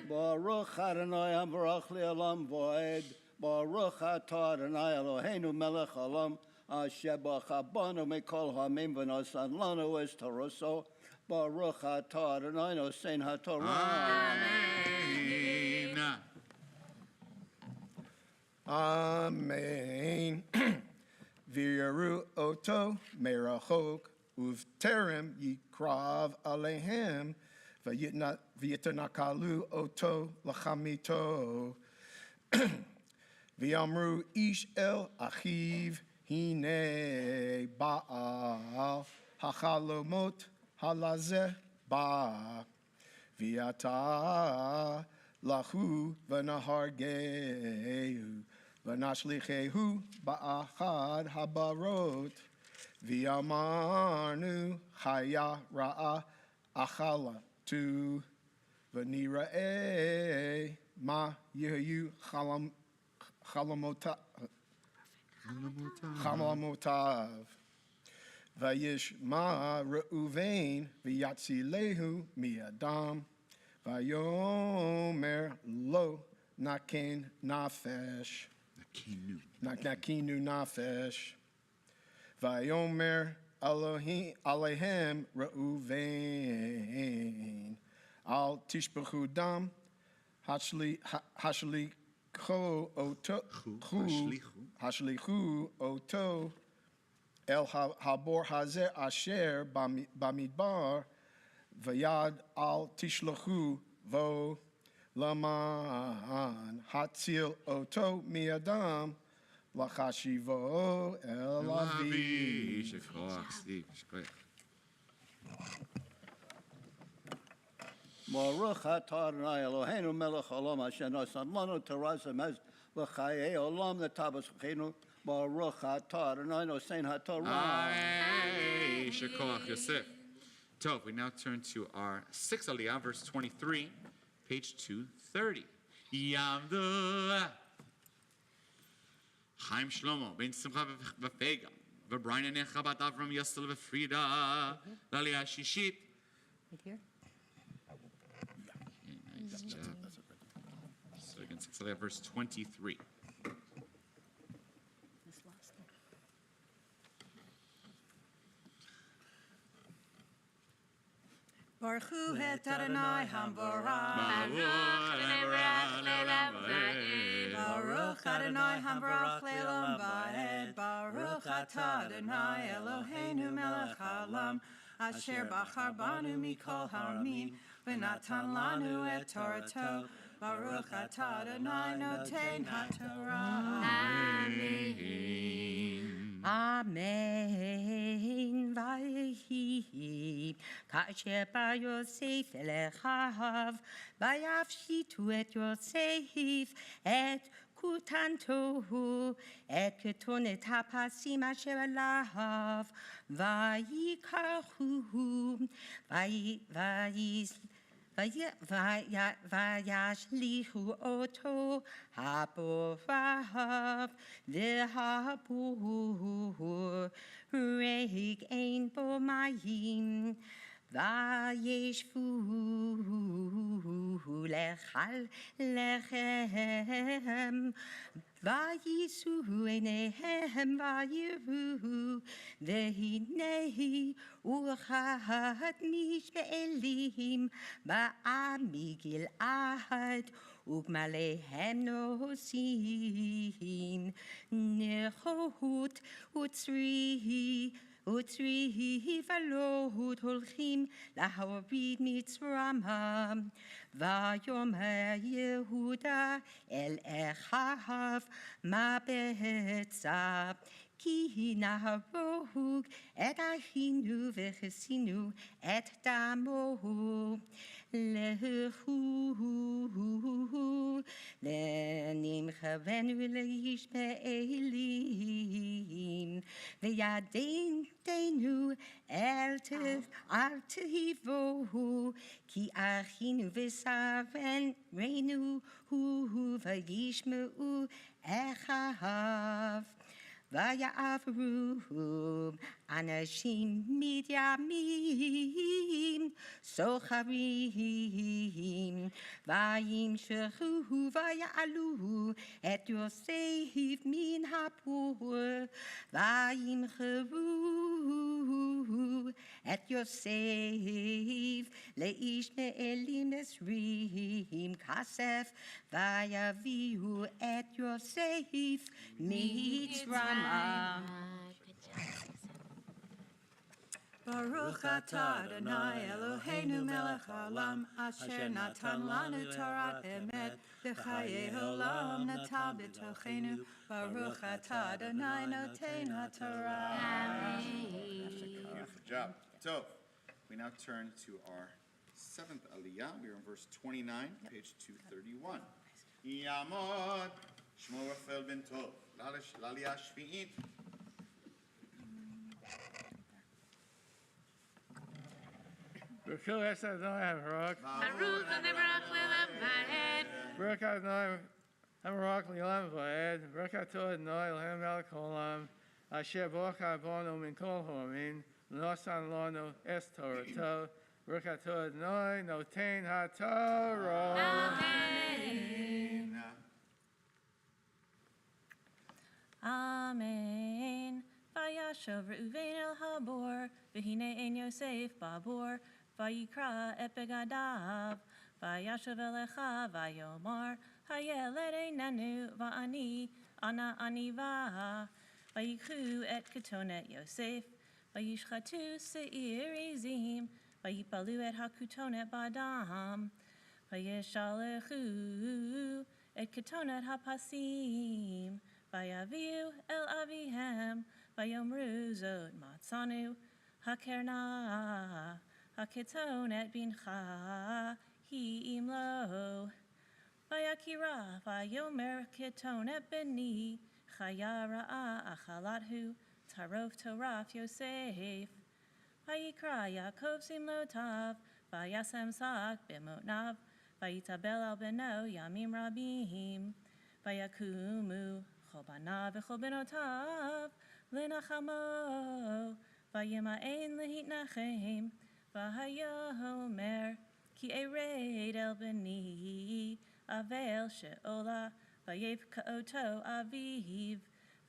Baruch Adonai HaBorach Le'olam V'oed. Baruch Atah Adonai Eloheinu Melech Olam. Asher b'chabanu mikol ha'amim v'nosan lanu es Toroso. Baruch Atah Adonai Nosein HaTorah. Amen. Amen. V'yaru oto merachok uvterem yikrav alehem v'yitanakalu oto lachamito v'yamru ish el achiv hine ba'al hachalomot halazeh ba v'yata lahu v'nahargehu v'nashlichehu ba'achad habarot v'yamarnu chaya ra'a achala tu v'nira'eh ma yehu chalamotav v'yishma Reuven v'yatzilehu mi'adam v'yomer lo naken nafesh nakinu nafesh v'yomer Elohim alehem Reuven al tishbechu dam hashlichu oto el habor hazer asher bamidbar v'yad al tishlechu vo laman hatzil oto mi'adam lachashivo el avi. Baruch atah Adonai Eloheinu melech olam asher nosan lanu Torah zemez v'chayei olam netabasachenu. Baruch atah Adonai nosein haTorah. Amen. Shekoach Yosef. Tov, we now turn to our sixth Aliyah, verse 23, page 230. יעמדו. חיים שלמה, בן שמחה ופגה, ובריין הנכה בת אברהם יסל ופרידה, לעלייה השישית. Nice job. So again, 6 verse 23. Baruch hu et Adonai hamborach. Baruch Adonai hamborach le'olam va'ed. Baruch atah Adonai Eloheinu melech haolam. Asher bachar banu mikol ha'amim. V'natan lanu et Torato. Baruch atah Adonai noten ha'torah. Amen. Vayhi. Kasher bar Yosef elechav. Vayavshitu et Yosef et kutantohu et ketonet hapasim asher alav. Vayikachu. Vayashlichu oto haborav v'habur reg ein bo mayim vayeshvu lechal lechem vayisu einehem vayiru vehinehi uchad mish be'elim ba'amigil ahad ugmalehem nosim nechot utzrihi valot holchim lahorid mitzrama vayomer Yehuda el echav ma be'etzav ki naharog et achinu v'chesinu et damohu lehu lenimchavenu leish be'elim v'yadenu el tehivohu ki achinu v'saven reinu v'yishmeu echav Vayavru anashim midyamim socharim vayimshechu vayalu et Yosef min hapur vayimcheru et Yosef leish me'elim esrim kasef vayavihu et Yosef mitzrayim. Baruch atah Adonai Eloheinu melech haolam asher natan lanu Torah emet v'chayei olam natal b'tochenu Baruch atah Adonai noten haTorah. Beautiful job. So, we now turn to our 7th Aliyah. We are in verse 29, page 231. Yamod Shmo Rafel ben Tov. L'Aliyah Shvi'it. Baruch Adonai Habarak. Baruch le'olam va'ed. Baruch Adonai Habarak le'olam va'ed. Baruch atah Adonai Eloheinu melech haolam. Asher bachar banu mikol ha'amim. V'nosan lanu es Torato. Baruch atah Adonai noten ha'torah. Amen. Amen. Vayashav Reuven el Habor, v'hine ein Yosef babor, vayikra et begadav, vayashav elecha vayomar, hayeled einanu va'ani, ana aniva, vayikhu et ketonet Yosef, vayishchatu seirizim, vayipalu et hakutonet badam, vayeshalechu et ketonet hapasim, Vayaviu el avihem, vayomru zot matzanu, hakerna, haketonet bincha, hi imlo. Vayakira, vayomer ketonet beni, chayara achalathu, tarof toraf Yosef. Vayikra Yaakov simlotav, vayasem sak bimotnav, ויתאבל על בנו ימים רבים, ויקומו כל בניו וכל בנותיו לנחמו, וימאן להתנחם, ויאמר כי ארד אל בני, אבל שאולה, ויבכה אותו אביו,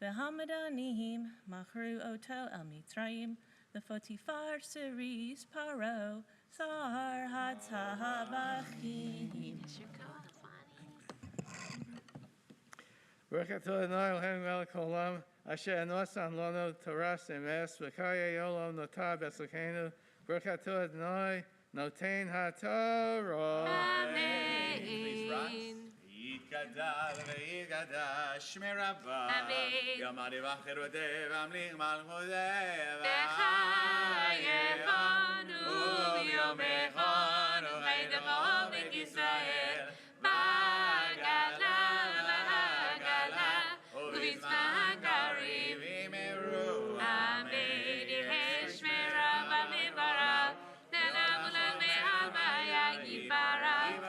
והמדענים מכרו אותו אל מצרים, לפוטיפר סריס פרעה, שר הטבחים. ברכת אדוני אלוהינו מלך העולם, אשר נתן לנו תורת אמת, וחיי עולם נותר בצלחנו. ברכת אדוני נותן התורה. אמן. יתגדל ויתגדל שמי רבה. אמן. יום הדיווח חירותי והמליך מלכותי. וחייבנו ביומנו חידמו בית ישראל. בעגלה ובזמן קריב ימרו. אמן. יהי שמי רבה מברך, נלמוד מהוויה יתברך.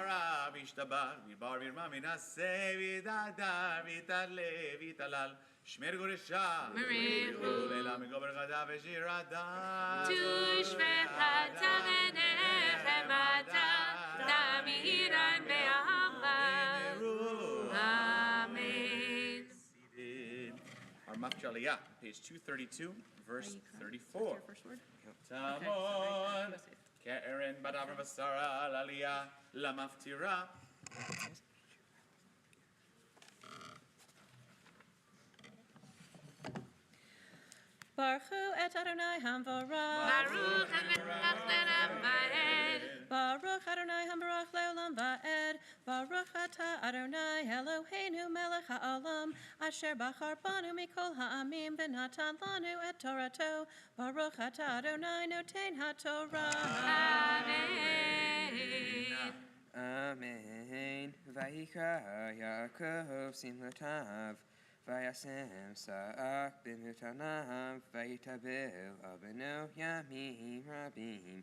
ישתבח וידבר וירמה מנסה ויתהדר ויתעלה ויתהלל. שמר גורשה מריחו לילה מגובר חדה ושירתה. תושבחתה ונחמתה תמירן באהבה. Amen. Our Mafjaliyah, page 232, verse 34. Tamon, Keren Badavra Basara, Laliyah, Lamaftira. Baruchu et Adonai Hamvarach. Baruch Adonai Le'olam Va'ed. Baruch Adonai Hamvarach Le'olam Va'ed. Baruch Ata Adonai Eloheinu Melech Ha'olam, Asher Bachar Banu Mikol Ha'amim V'natan Lanu et Torato. Baruch Ata Adonai Noten HaTorah. Amen. Amen. Vayikra Yaakov Simlatav. Vayasem Sa'ak B'nutanav, Vayitabel Abeno Yamim Rabim,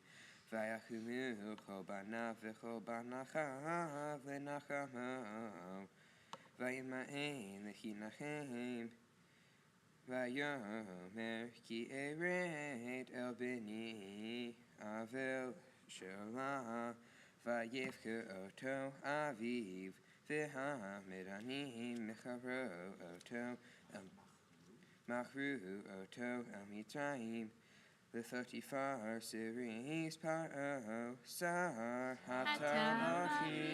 Vayachumu Chol Banav V'chol Banachav L'nachamo, Vayima'en L'chinachem, Vayomer Ki Ered El B'ni Avel Sholah, Vayivcha Oto Aviv, V'hamidani mecharo oto machru oto amitraim l'thotifar series paro sar hatalachim.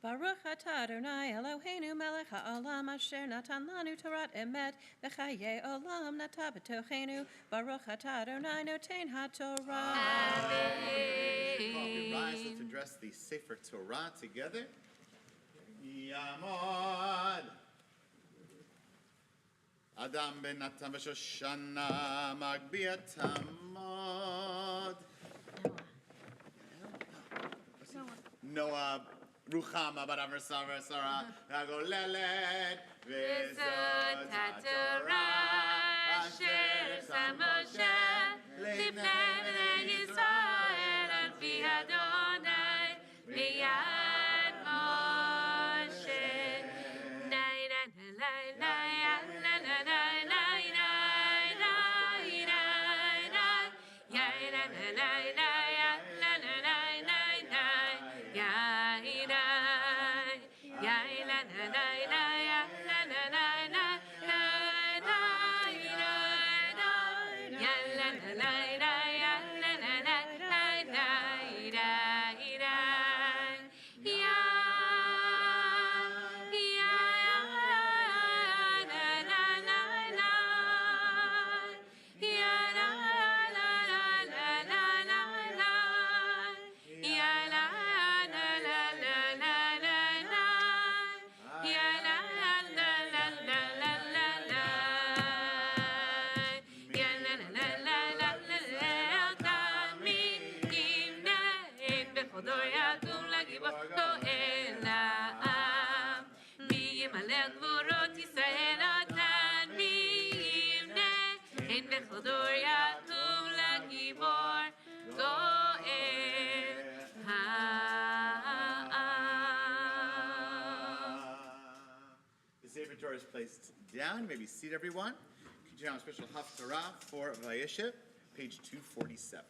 Baruch atah Adonai Eloheinu melech ha'olam asher natan lanu Torat emet v'chayei olam nata b'tochenu. Baruch atah Adonai noten ha'torah. We rise to address the Sefer Torah together. Yamod. Adam ben Natan v'Shoshana Magbiat Tamod. Noah. Ruchama baraver sara sara agolelet וזאת התורה אשר שם משה לפני בני ישראל על פי אדוני מיד משה. ניי ניי ניי ניי ניי ניי ניי is placed down. You may be seated, everyone. Continue on special haftarah for Vayeshev, page 247.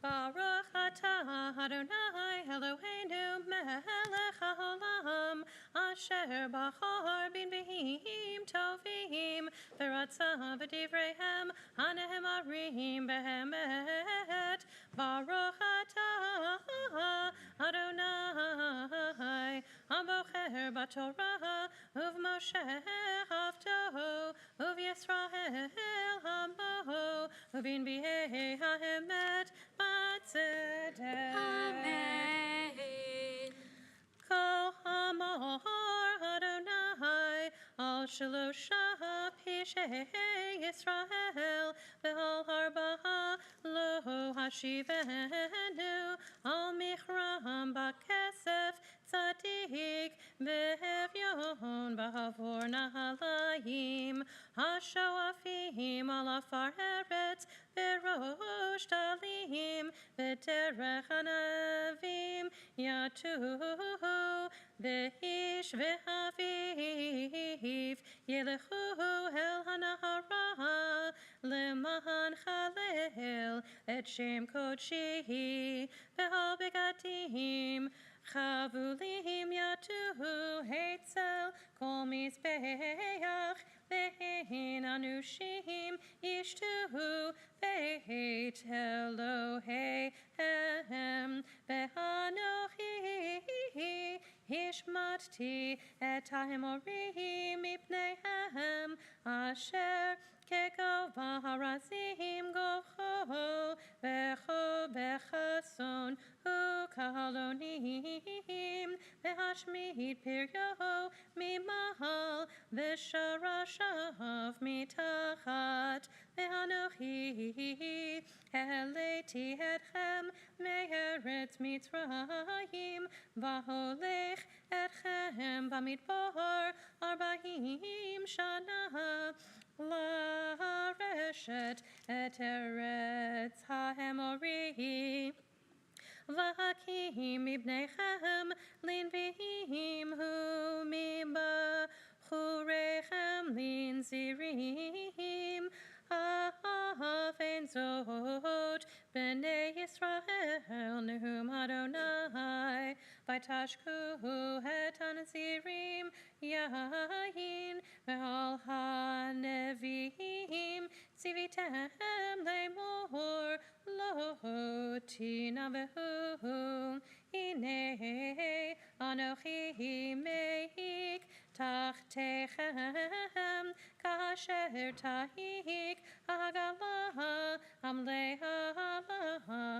Baruch atah Adonai Eloheinu melech haolam asher bachar b'nviim tovim v'ratza v'divreihem hanehemarim behemet. Baruch atah Adonai abocher b'torah uv'Moshe avto uv'Yisrael hamo uv'nviei haemet Amen. Kol hamor Adonai al shalosha pishei Yisrael ve'al harbaha lo hashivenu al michram b'kesef tzadik be'evyon b'havor nahalayim hashoafim al afar eretz berosh talim b'derech hanavim yatu ve'ish ve'aviv yelechu el hanahara leman chalel et shem kodshi ve'al begadim chavulim yatu heitzel kol mizbeach ve'ein anushim yishtu Beit Eloheim ve'anochi hishmatti et ha'emorim mipneihem asher kegova harazim gocho vecho bechason ukalonim ve'hashmid piryo mimahal ve'sharashav mitachat ve'anochi Eleti etchem me'eretz Mitzrayim v'holech etchem b'midbar 40 shana la'reshet et eretz ha'emorim v'hakim ibnechem linvim hu mibachurechem linzirim Ha'afen zot b'nei Yisrael nehum Adonai v'tashku et hanazirim yahin ve'al hanevim tzivitem lemor lo tinavehu hinei anochi meik tachtechem kasher tahik hagalah amleha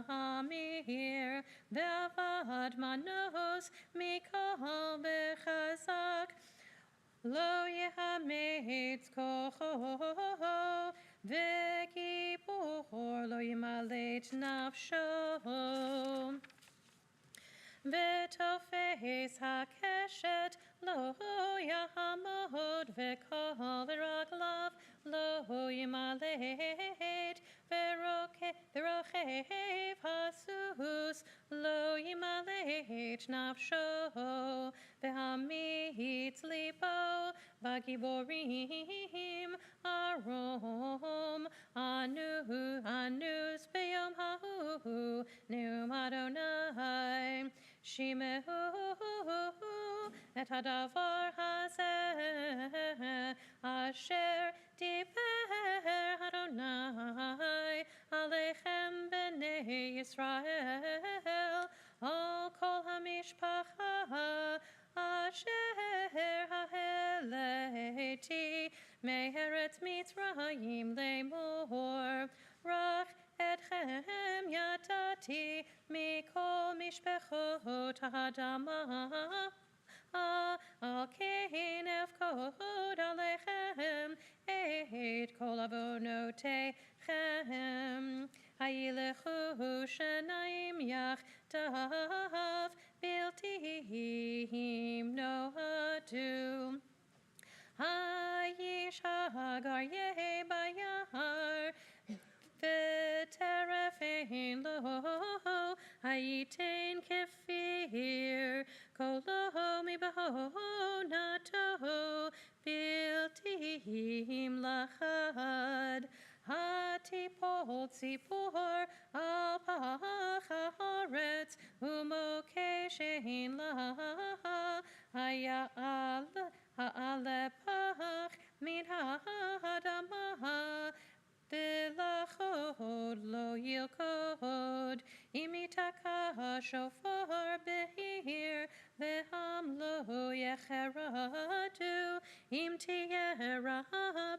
amir ve'avad manos mikol bechazak lo yehametz kocho ve'gibor lo yimalet nafsho V'tofes hakeshet lo yahamod ve'kol v'raglav lo yimalet v'rochev hasus lo yimalet nafsho ve'hamitz libo v'giborim arom anus b'yom ha'hu neum Adonai Shimehu et hadavar hazeh asher diber Adonai alechem b'nei Yisrael al kol hamishpacha asher ha'eleti me'eretz Mitzrayim lemor rach etchem yatati mikol mishpechot ha'adama al kein efkod alechem et kol avonotechem hayilechu shenayim yachdav biltihim nohatu hayish hagar yeh bayar v'terefein lo Hayitain kefir, kolo mibaho nato, biltim lachad. Hatipol tzipor al pacharetz, umokeshein la ha'alepach min ha'adamah. Bilachod lo yilkod, imitaka shofar behir, veham lo yecheradu, im tiyera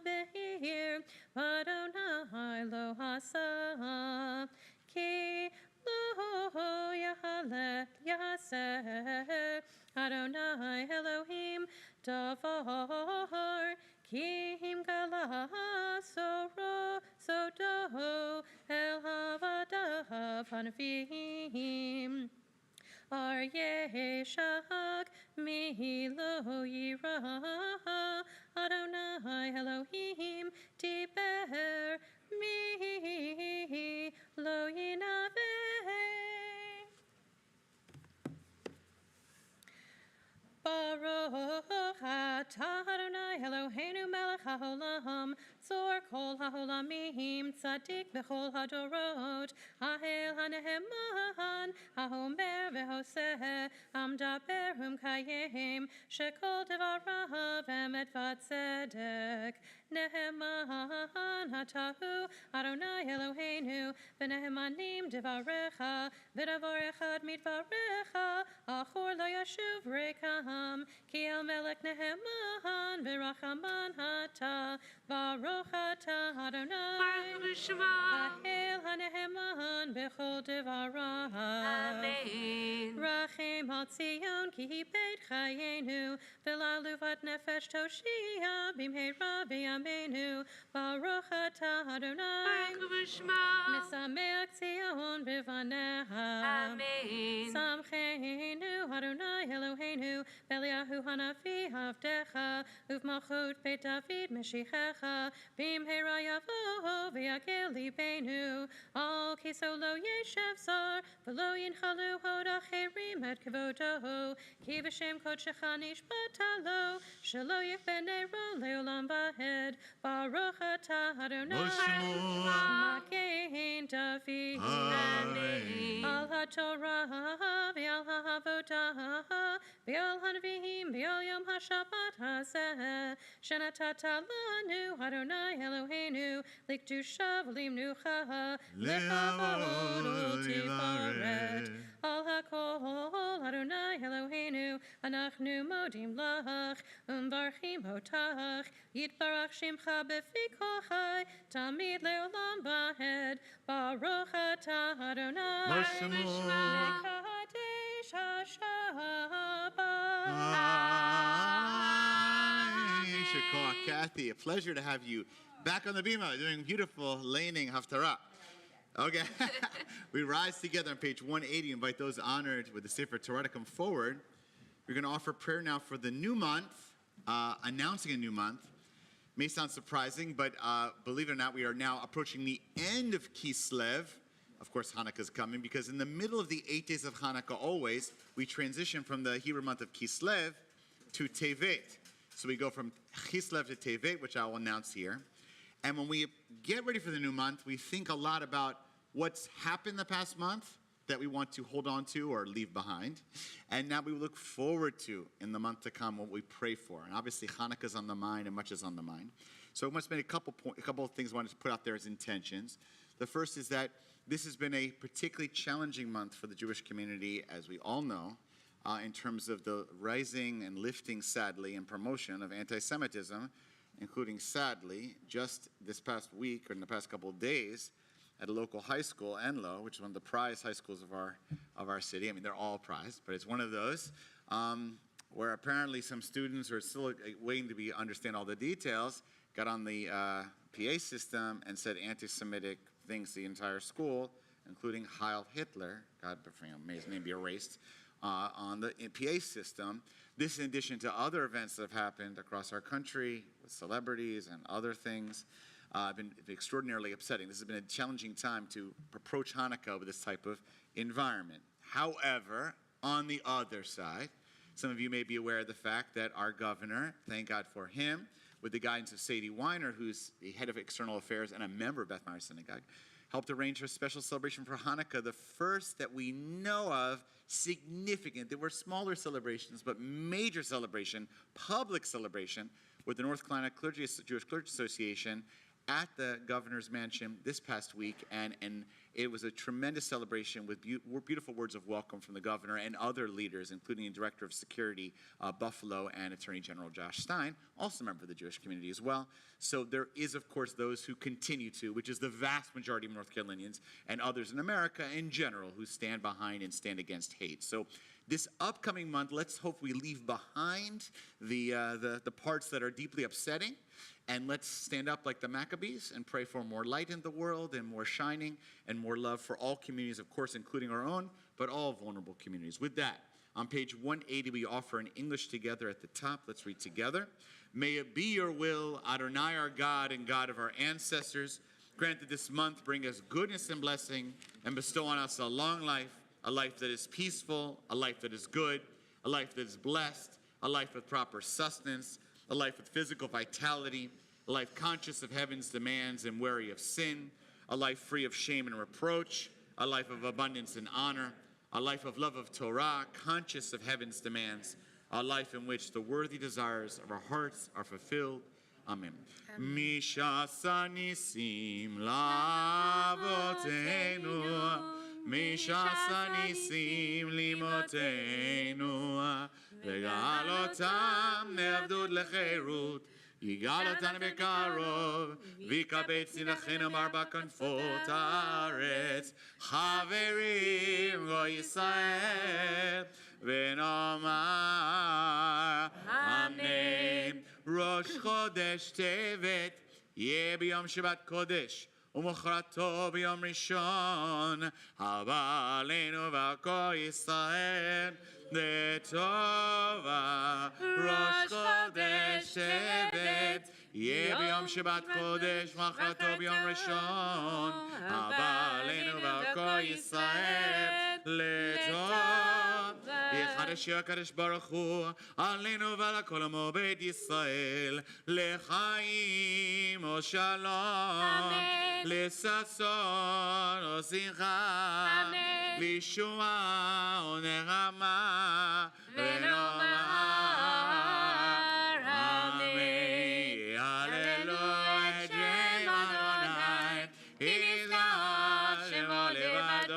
behir, vadonai lo hasa, ki lo yahalet yaser, Adonai Elohim davar, Kim gala sodo el havadav hanavim. Aryeh shag mi lo yira, Adonai Elohim diber mi lo yinaveh. Baruch atah Adonai Eloheinu melech haolam, tzor kol haolamim, tzadik bechol hadorot, hahel haneheman, haomer vehoseh, amdaber kayem, shekol devarav emet v'tzedek. Neheman hatahu Adonai Eloheinu, v'nehemanim devarecha, v'davar echad midvarecha, achor lo yashuv rekam, ki el melech Neheman, v'rachaman hata, baruch ata Adonai, hahel haneheman b'chol devarav. Amen. Rachem al Tzion, ki beit chayenu, v'laluvat nefesh toshia, bimheira b'yameinu, baruch ata Adonai, misameach Tzion b'vaneha. Amen. Samcheinu Adonai Eloheinu, Beliahu hanavi avdecha, uvmalchut beit David meshichecha, bimheira yavo v'yagel libenu, al kiso lo yeshev zar, v'lo yinchalu hod acherim et kevodo, ki v'shem kodshecha nishbatalo, shelo yifbenero leolam vahed, baruch ata Adonai, magen David, al haTorah v'al ha'avodah, v'al hanavim v'al yom ha'shabbat hazeh, shenatata lanu Adonai Eloheinu, likdusha v'limnucha, lechavod ultifaret, al hakol Adonai Eloheinu, anachnu modim lach, umvarchim otach, yitbarach shimcha b'fi kochai, tamid leolam vahed, baruch ata Adonai, mekadesh Shakor, Kathy, a pleasure to have you back on the bima, doing beautiful laning haftarah. Okay, we rise together on page 180. Invite those honored with the Sefer Torah to come forward. We're going to offer prayer now for the new month, announcing a new month. May sound surprising, but believe it or not, we are now approaching the end of Kislev. Of course, Hanukkah is coming, because in the middle of the 8 days of Hanukkah, always, we transition from the Hebrew month of Kislev to Tevet. So we go from Kislev to Tevet, which I will announce here. And when we get ready for the new month, we think a lot about what's happened the past month that we want to hold on to or leave behind. And now we look forward to, in the month to come, what we pray for. And obviously, Hanukkah is on the mind and much is on the mind. So I want to make a couple of things I wanted to put out there as intentions. The first is that this has been a particularly challenging month for the Jewish community, as we all know, in terms of the rising and lifting, sadly, and promotion of anti-Semitism, including, sadly, just this past week or in the past couple of days at a local high school, Enlo, which is one of the prized high schools of our city. I mean, they're all prized, but it's one of those, where apparently some students are still waiting to understand all the details, got on the PA system and said anti-Semitic things to the entire school, including Heil Hitler, God, may his name be erased, on the PA system. This in addition to other events that have happened across our country with celebrities and other things. been extraordinarily upsetting. This has been a challenging time to approach Hanukkah with this type of environment. However, on the other side, some of you may be aware of the fact that our governor, thank God for him, with the guidance of Sadie Weiner, who's the head of external affairs and a member of Beth Meyer Synagogue, helped arrange for a special celebration for Hanukkah, the first that we know of, significant. There were smaller celebrations, but major celebration, public celebration, with the North Carolina Jewish Clergy Association at the governor's mansion this past week, and it was a tremendous celebration with beautiful words of welcome from the governor and other leaders, including the Director of Security, Buffalo, and Attorney General Josh Stein, also a member of the Jewish community as well. So there is, of course, those who continue to, which is the vast majority of North Carolinians, and others in America in general, who stand behind and stand against hate. So this upcoming month, let's hope we leave behind the parts that are deeply upsetting, and let's stand up like the Maccabees and pray for more light in the world and more shining and more love for all communities, of course, including our own, but all vulnerable communities. With that, on page 180, we offer in English together at the top. Let's read together. May it be your will, Adonai, our God and God of our ancestors, grant that this month bring us goodness and blessing and bestow on us a long life, a life that is peaceful, a life that is good, a life that is blessed, a life with proper sustenance, a life with physical vitality, a life conscious of heaven's demands and wary of sin, a life free of shame and reproach, a life of abundance and honor, a life of love of Torah, conscious of heaven's demands, a life in which the worthy desires of our hearts are fulfilled. Amen. Mishasa nisim lavotenu, Mishasa nisim limotenu, וגאלותם מעבדות לחירות, יגאל אותנו בקרוב, ויקבץ נחנו מארבע כנפות הארץ, חברים גוי ישראל, ונאמר אמן. ראש חודש טבת יהיה ביום שבת קודש, ומחרתו ביום ראשון, הבא עלינו ועל כל ישראל, לטובה. ראש חודש טבת יהיה ביום שבת קודש, מחרתו ביום ראשון, הבא עלינו ועל כל ישראל, לטובה. יחדש הקדוש ברוך הוא עלינו ועל כל עמו בית ישראל, לחיים ושלום, לששון ושמחה, לישועה ונחמה, ונאמר אמן. הללו את שם אדוני, כי נשגב שמו לבדו,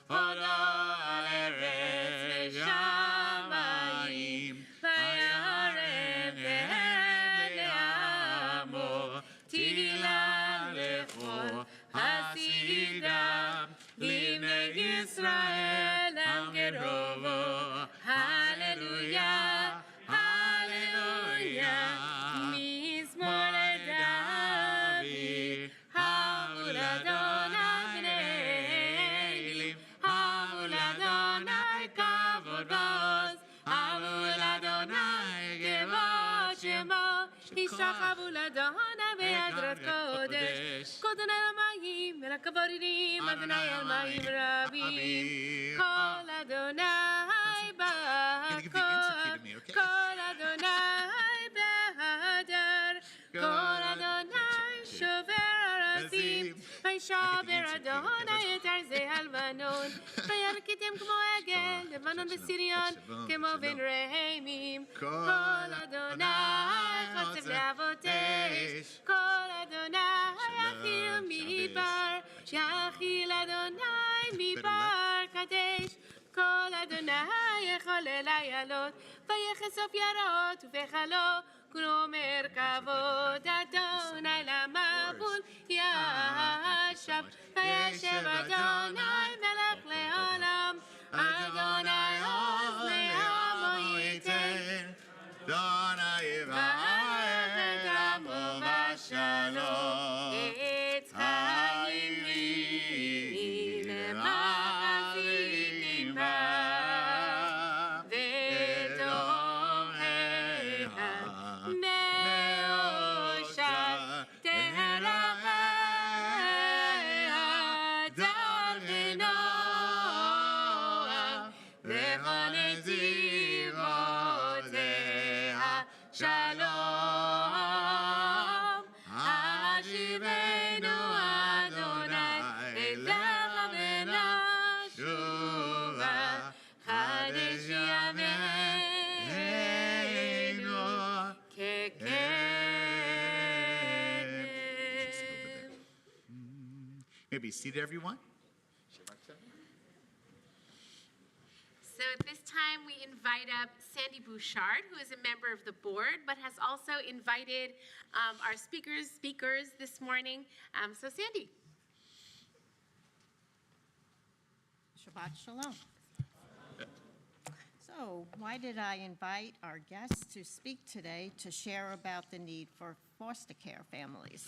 הודו על ארץ שמיים, וירד לעמו, תהילה לכו הסידה, לבני ישראל עם קרובו, הללויה, הללויה, מזמור לדוד, הבו לאדוני בני, הבו לאדוני כבוד ועוז, הבו לאדוני כבוד שמו, ישתחוו לאדוני בהדרת קודש, קודש למים ולכבודים, אדוני על מים רבים, כל אדוני בקור, כל אדוני בהדר, כל אדוני שובר ארזים, וישבר אדוני את ארזי הלבנון, וירקיתם כמו עגל, לבנון וסיריון, כמו בן רהימים, כל אדוני חוצב להבות אש, כל אדוני יאכיל מדבר, יאכיל אדוני מדבר קדש, כל אדוני יחולל איילות, ויחשוף יערות ובחלו, כולו מרכבות, אדוני למבול ישב, וישב אדוני מלך לעולם, אדוני עוז לעמו ייתן, אדוני יברך את עמו בשלום, עץ חיים לי למחזיקים בה, ותומכיה מאושר, may be seated, everyone. So at this time, we invite up Sandy Bouchard, who is a member of the board, but has also invited our speakers this morning. So Sandy. Shabbat shalom. So, why did I invite our guests to speak today to share about the need for foster care families?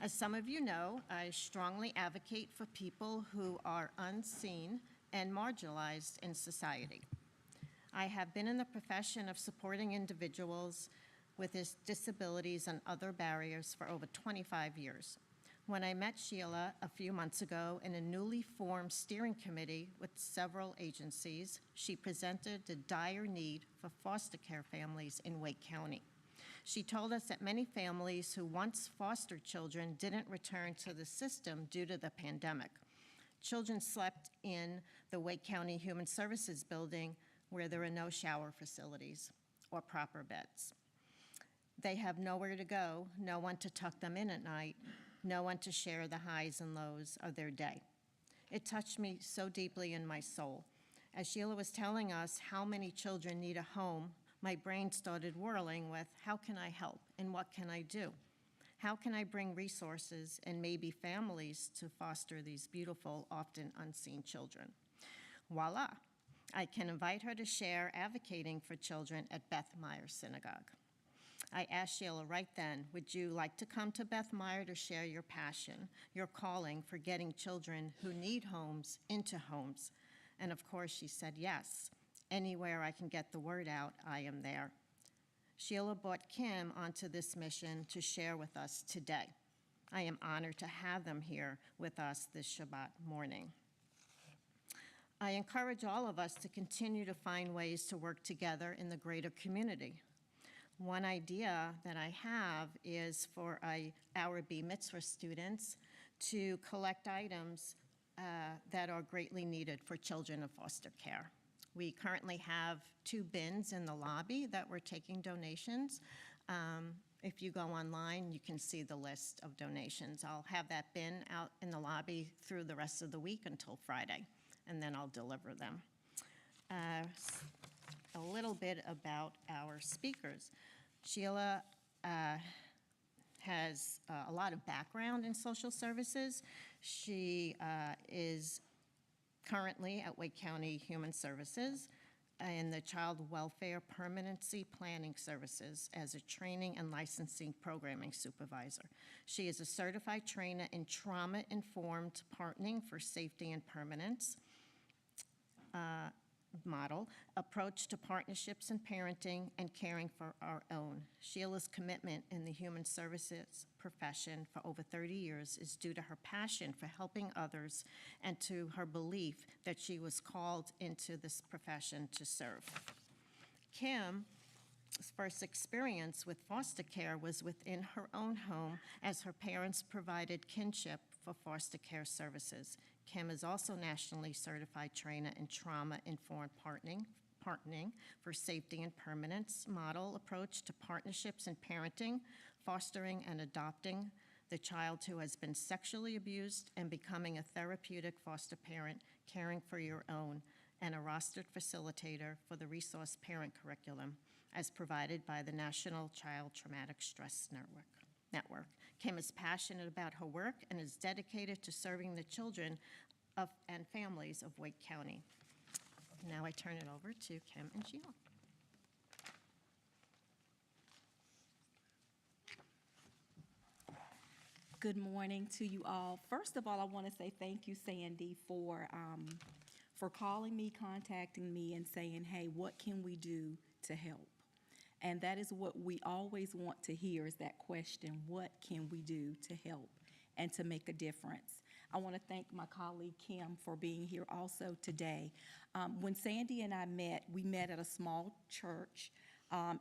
As some of you know, I strongly advocate for people who are unseen and marginalized in society. I have been in the profession of supporting individuals with disabilities and other barriers for over 25 years. When I met Sheila a few months ago in a newly formed steering committee with several agencies, she presented the dire need for foster care families in Wake County. She told us that many families who once fostered children didn't return to the system due to the pandemic. Children slept in the Wake County Human Services building where there are no shower facilities or proper beds. They have nowhere to go, no one to tuck them in at night, no one to share the highs and lows of their day. It touched me so deeply in my soul. As Sheila was telling us how many children need a home, my brain started whirling with, how can I help and what can I do? How can I bring resources and maybe families to foster these beautiful, often unseen children? Voila, I can invite her to share advocating for children at Beth Meyer Synagogue. I asked Sheila right then, would you like to come to Beth Meyer to share your passion, your calling for getting children who need homes into homes? And of course she said yes. Anywhere I can get the word out, I am there. Sheila brought Kim onto this mission to share with us today. I am honored to have them here with us this Shabbat morning. I encourage all of us to continue to find ways to work together in the greater community. One idea that I have is for our Bar Mitzvah students to collect items that are greatly needed for children in foster care. We currently have 2 bins in the lobby that we're taking donations. If you go online, you can see the list of donations. I'll have that bin out in the lobby through the rest of the week until Friday, and then I'll deliver them. A little bit about our speakers. Sheila has a lot of background in social services. She is currently at Wake County Human Services in the Child Welfare Permanency Planning Services as a training and licensing programming supervisor. She is a certified trainer in trauma-informed partnering for safety and permanence model, approach to partnerships and parenting, and caring for our own. Sheila's commitment in the human services profession for over 30 years is due to her passion for helping others and to her belief that she was called into this profession to serve. Kim's first experience with foster care was within her own home as her parents provided kinship for foster care services. Kim is also nationally certified trainer in trauma-informed partnering for safety and permanence model approach to partnerships and parenting, fostering and adopting the child who has been sexually abused and becoming a therapeutic foster parent, caring for your own, and a rostered facilitator for the Resource Parent Curriculum as provided by the National Child Traumatic Stress Network. Kim is passionate about her work and is dedicated to serving the children and families of Wake County. Now I turn it over to Kim and Sheila. Good morning to you all. First of all, I want to say thank you, Sandy, for calling me, contacting me, and saying, hey, what can we do to help? And that is what we always want to hear, is that question, what can we do to help and to make a difference? I want to thank my colleague Kim for being here also today. When Sandy and I met, we met at a small church.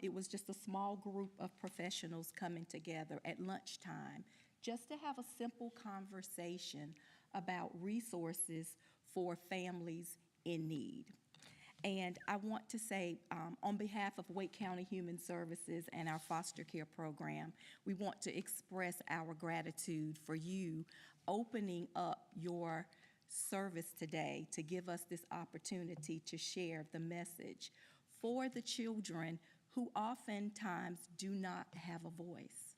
It was just a small group of professionals coming together at lunchtime just to have a simple conversation about resources for families in need. And I want to say, on behalf of Wake County Human Services and our foster care program, we want to express our gratitude for you opening up your service today to give us this opportunity to share the message for the children who oftentimes do not have a voice.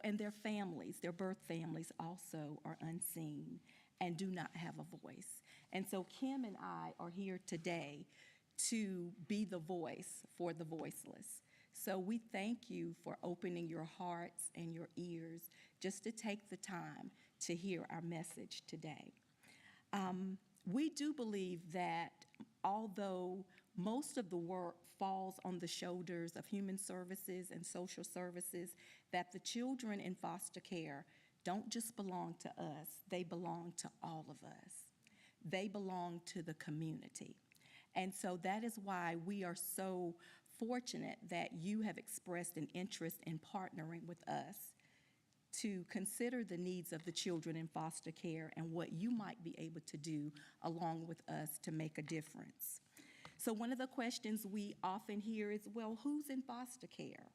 And their families, their birth families also are unseen and do not have a voice. And so Kim and I are here today to be the voice for the voiceless. So we thank you for opening your hearts and your ears just to take the time to hear our message today. We do believe that although most of the work falls on the shoulders of human services and social services, that the children in foster care don't just belong to us, they belong to all of us. They belong to the community. And so that is why we are so fortunate that you have expressed an interest in partnering with us to consider the needs of the children in foster care and what you might be able to do along with us to make a difference. So one of the questions we often hear is, well, who's in foster care?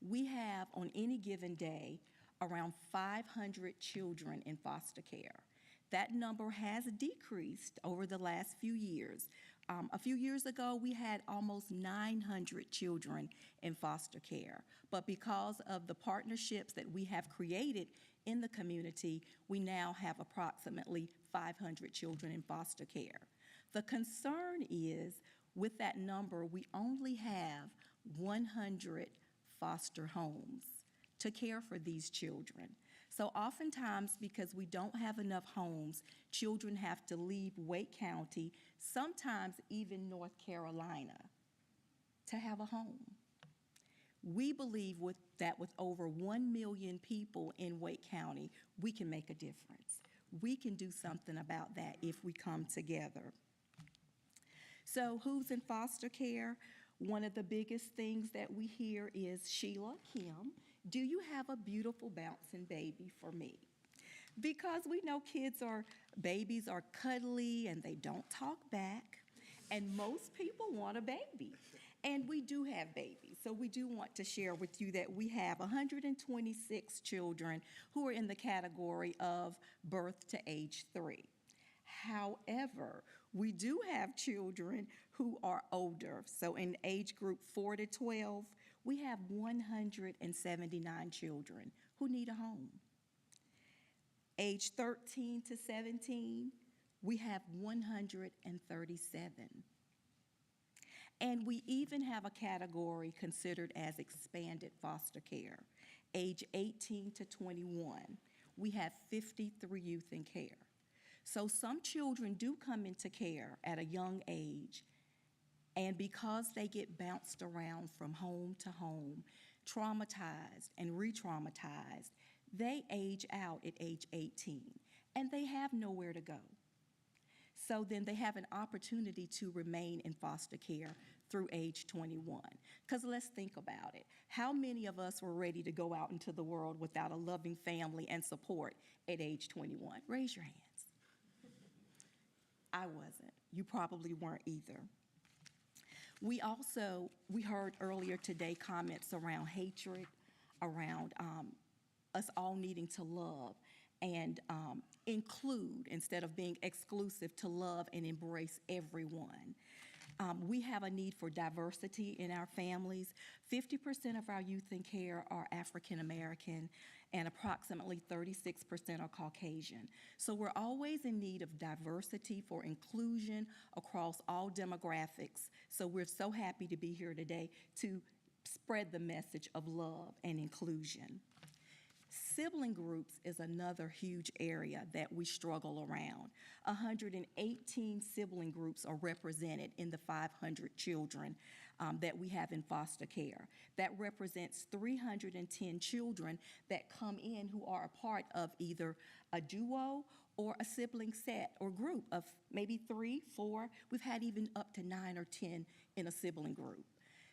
We have on any given day around 500 children in foster care. That number has decreased over the last few years. A few years ago, we had almost 900 children in foster care. But because of the partnerships that we have created in the community, we now have approximately 500 children in foster care. The concern is, with that number, we only have 100 foster homes to care for these children. So oftentimes, because we don't have enough homes, children have to leave Wake County, sometimes even North Carolina, to have a home. We believe that with over 1 million people in Wake County, we can make a difference. We can do something about that if we come together. So who's in foster care? One of the biggest things that we hear is, Sheila, Kim, do you have a beautiful bouncing baby for me? Because we know babies are cuddly and they don't talk back, and most people want a baby. And we do have babies, so we do want to share with you that we have 126 children who are in the category of birth to age 3. However, we do have children who are older. So in age group 4 to 12, we have 179 children who need a home. Age 13 to 17, we have 137. And we even have a category considered as expanded foster care. Age 18 to 21, we have 53 youth in care. So some children do come into care at a young age, and because they get bounced around from home to home, traumatized and re-traumatized, they age out at age 18, and they have nowhere to go. So then they have an opportunity to remain in foster care through age 21. Because let's think about it. How many of us were ready to go out into the world without a loving family and support at age 21? Raise your hands. I wasn't. You probably weren't either. We heard earlier today comments around hatred, around us all needing to love and include instead of being exclusive, to love and embrace everyone. We have a need for diversity in our families. 50% of our youth in care are African American, and approximately 36% are Caucasian. So we're always in need of diversity for inclusion across all demographics. So we're so happy to be here today to spread the message of love and inclusion. Sibling groups is another huge area that we struggle around. 118 sibling groups are represented in the 500 children that we have in foster care. That represents 310 children that come in who are a part of either a duo or a sibling set or group of maybe 3, 4. We've had even up to 9 or 10 in a sibling group.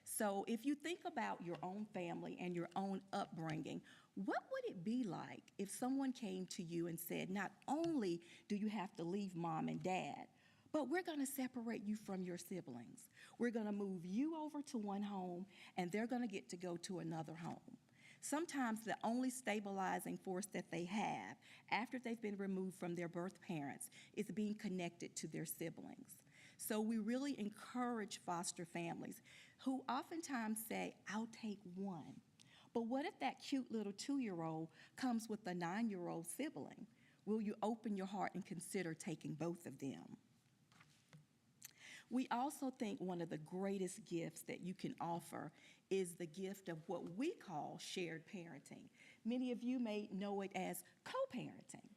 So if you think about your own family and your own upbringing, what would it be like if someone came to you and said, not only do you have to leave mom and dad, but we're going to separate you from your siblings. We're going to move you over to one home, and they're going to get to go to another home. Sometimes the only stabilizing force that they have after they've been removed from their birth parents is being connected to their siblings. So we really encourage foster families who oftentimes say, I'll take one. But what if that cute little 2-year-old comes with a 9-year-old sibling? Will you open your heart and consider taking both of them? We also think one of the greatest gifts that you can offer is the gift of what we call shared parenting. Many of you may know it as co-parenting.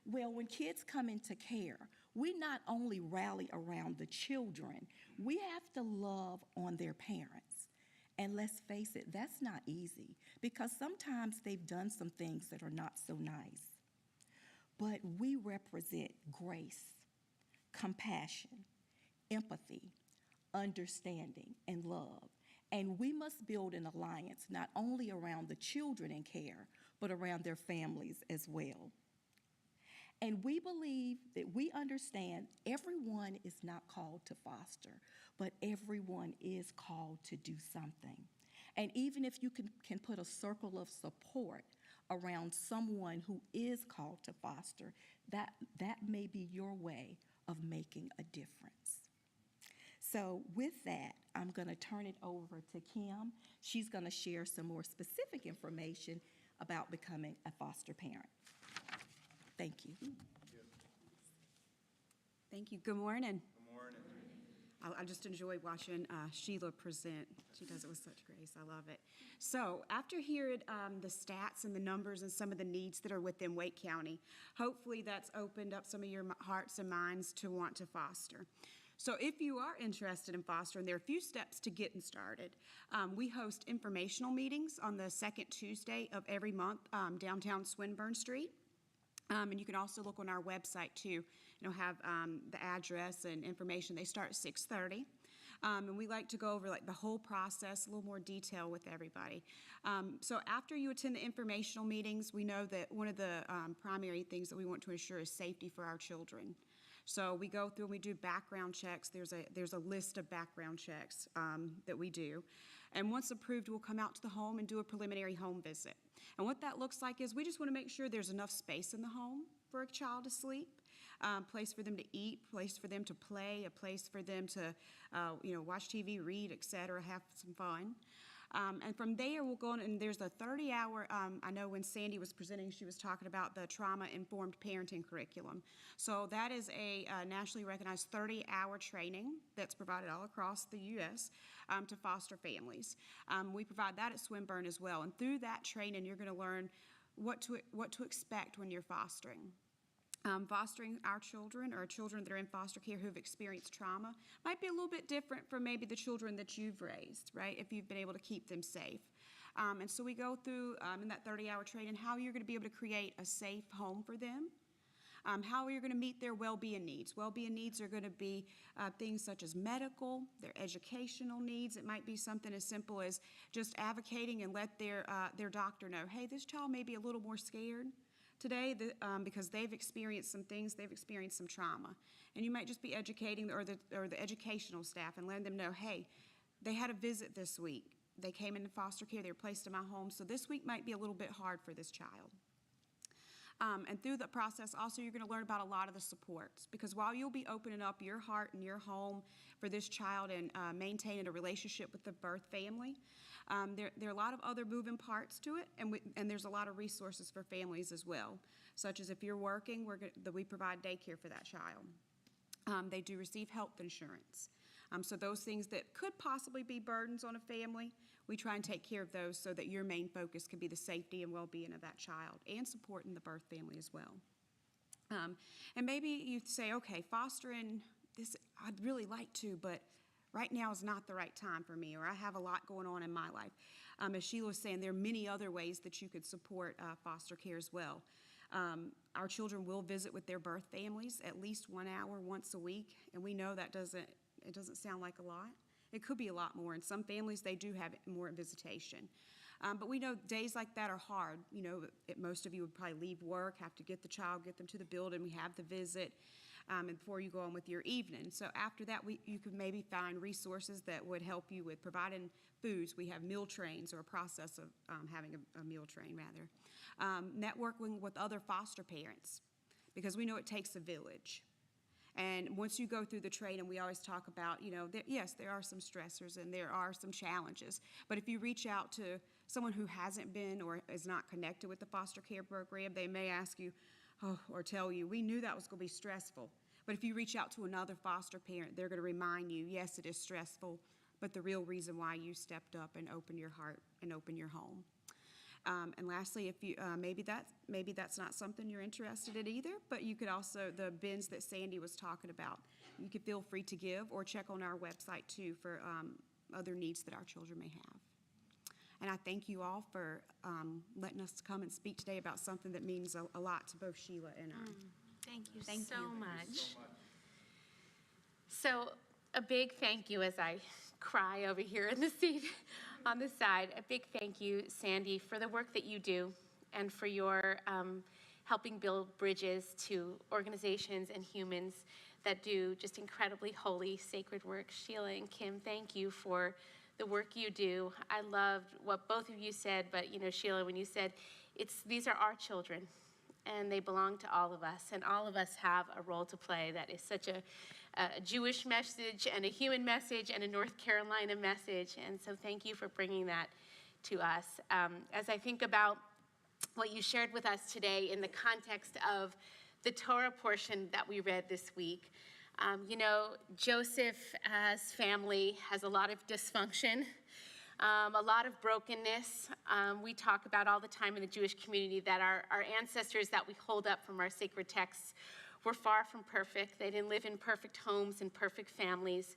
Well, when kids come into care, we not only rally around the children, we have to love on their parents. And let's face it, that's not easy because sometimes they've done some things that are not so nice. But we represent grace, compassion, empathy, understanding, and love. And we must build an alliance not only around the children in care, but around their families as well. And we believe that we understand everyone is not called to foster, but everyone is called to do something. And even if you can put a circle of support around someone who is called to foster, that may be your way of making a difference. So with that, I'm going to turn it over to Kim. She's going to share some more specific information about becoming a foster parent. Thank you. Thank you. Good morning. Good morning. I just enjoy watching Sheila present. She does it with such grace. I love it. So after hearing the stats and the numbers and some of the needs that are within Wake County, hopefully that's opened up some of your hearts and minds to want to foster. So if you are interested in fostering, there are a few steps to getting started. We host informational meetings on the second Tuesday of every month downtown Swinburne Street. And you can also look on our website too. Have the address and information. They start at 6:30. And we like to go over like the whole process, a little more detail with everybody. So after you attend the informational meetings, we know that one of the primary things that we want to ensure is safety for our children. So we go through and we do background checks. There's a list of background checks that we do. And once approved, we'll come out to the home and do a preliminary home visit. And what that looks like is we just want to make sure there's enough space in the home for a child to sleep, place for them to eat, place for them to play, a place for them to watch TV, read, etc., have some fun. And from there, we'll go on, and there's a 30-hour, I know when Sandy was presenting, she was talking about the trauma-informed parenting curriculum. So that is a nationally recognized 30-hour training that's provided all across the U.S. To foster families. We provide that at Swinburne as well. And through that training, you're going to learn what to expect when you're fostering. Fostering our children or children that are in foster care who have experienced trauma might be a little bit different from maybe the children that you've raised, right, if you've been able to keep them safe. And so we go through in that 30-hour training how you're going to be able to create a safe home for them, how you're going to meet their well-being needs. Well-being needs are going to be things such as medical, their educational needs. It might be something as simple as just advocating and let their doctor know, hey, this child may be a little more scared today because they've experienced some things, they've experienced some trauma. And you might just be educating or the educational staff and letting them know, hey, they had a visit this week. They came into foster care, they were placed in my home, so this week might be a little bit hard for this child. And through the process, also, you're going to learn about a lot of the supports, because while you'll be opening up your heart and your home for this child and maintaining a relationship with the birth family, there are a lot of other moving parts to it, and there's a lot of resources for families as well, such as if you're working, we provide daycare for that child. They do receive health insurance. So those things that could possibly be burdens on a family, we try and take care of those so that your main focus can be the safety and well-being of that child and supporting the birth family as well. And maybe you say, okay, fostering, this I'd really like to, but right now is not the right time for me, or I have a lot going on in my life. As Sheila was saying, there are many other ways that you could support foster care as well. Our children will visit with their birth families at least 1 hour once a week, and we know that it doesn't sound like a lot. It could be a lot more. In some families, they do have more visitation. But we know days like that are hard. Most of you would probably leave work, have to get the child, get them to the building. We have the visit. and before you go on with your evening. So after that, you could maybe find resources that would help you with providing foods. We have meal trains, or a process of having a meal train, rather. Networking with other foster parents, because we know it takes a village. And once you go through the training, we always talk about, yes, there are some stressors and there are some challenges. But if you reach out to someone who hasn't been or is not connected with the foster care program, they may ask you, or tell you, we knew that was going to be stressful. But if you reach out to another foster parent, they're going to remind you, yes, it is stressful, but the real reason why you stepped up and opened your heart and opened your home. And lastly, if you maybe that's not something you're interested in either, but you could also, the bins that Sandy was talking about, you could feel free to give, or check on our website too for other needs that our children may have. And I thank you all for letting us come and speak today about something that means a lot to both Sheila and I. Thank you so much. So a big thank you as I cry over here in the seat on the side. A big thank you, Sandy, for the work that you do and for your helping build bridges to organizations and humans that do just incredibly holy, sacred work. Sheila and Kim, thank you for the work you do. I loved what both of you said, but Sheila, when you said these are our children and they belong to all of us, and all of us have a role to play. That is such a Jewish message and a human message and a North Carolina message, and so thank you for bringing that to us. As I think about what you shared with us today in the context of the Torah portion that we read this week, Joseph's family has a lot of dysfunction, a lot of brokenness. We talk about all the time in the Jewish community that our ancestors that we hold up from our sacred texts were far from perfect. They didn't live in perfect homes and perfect families.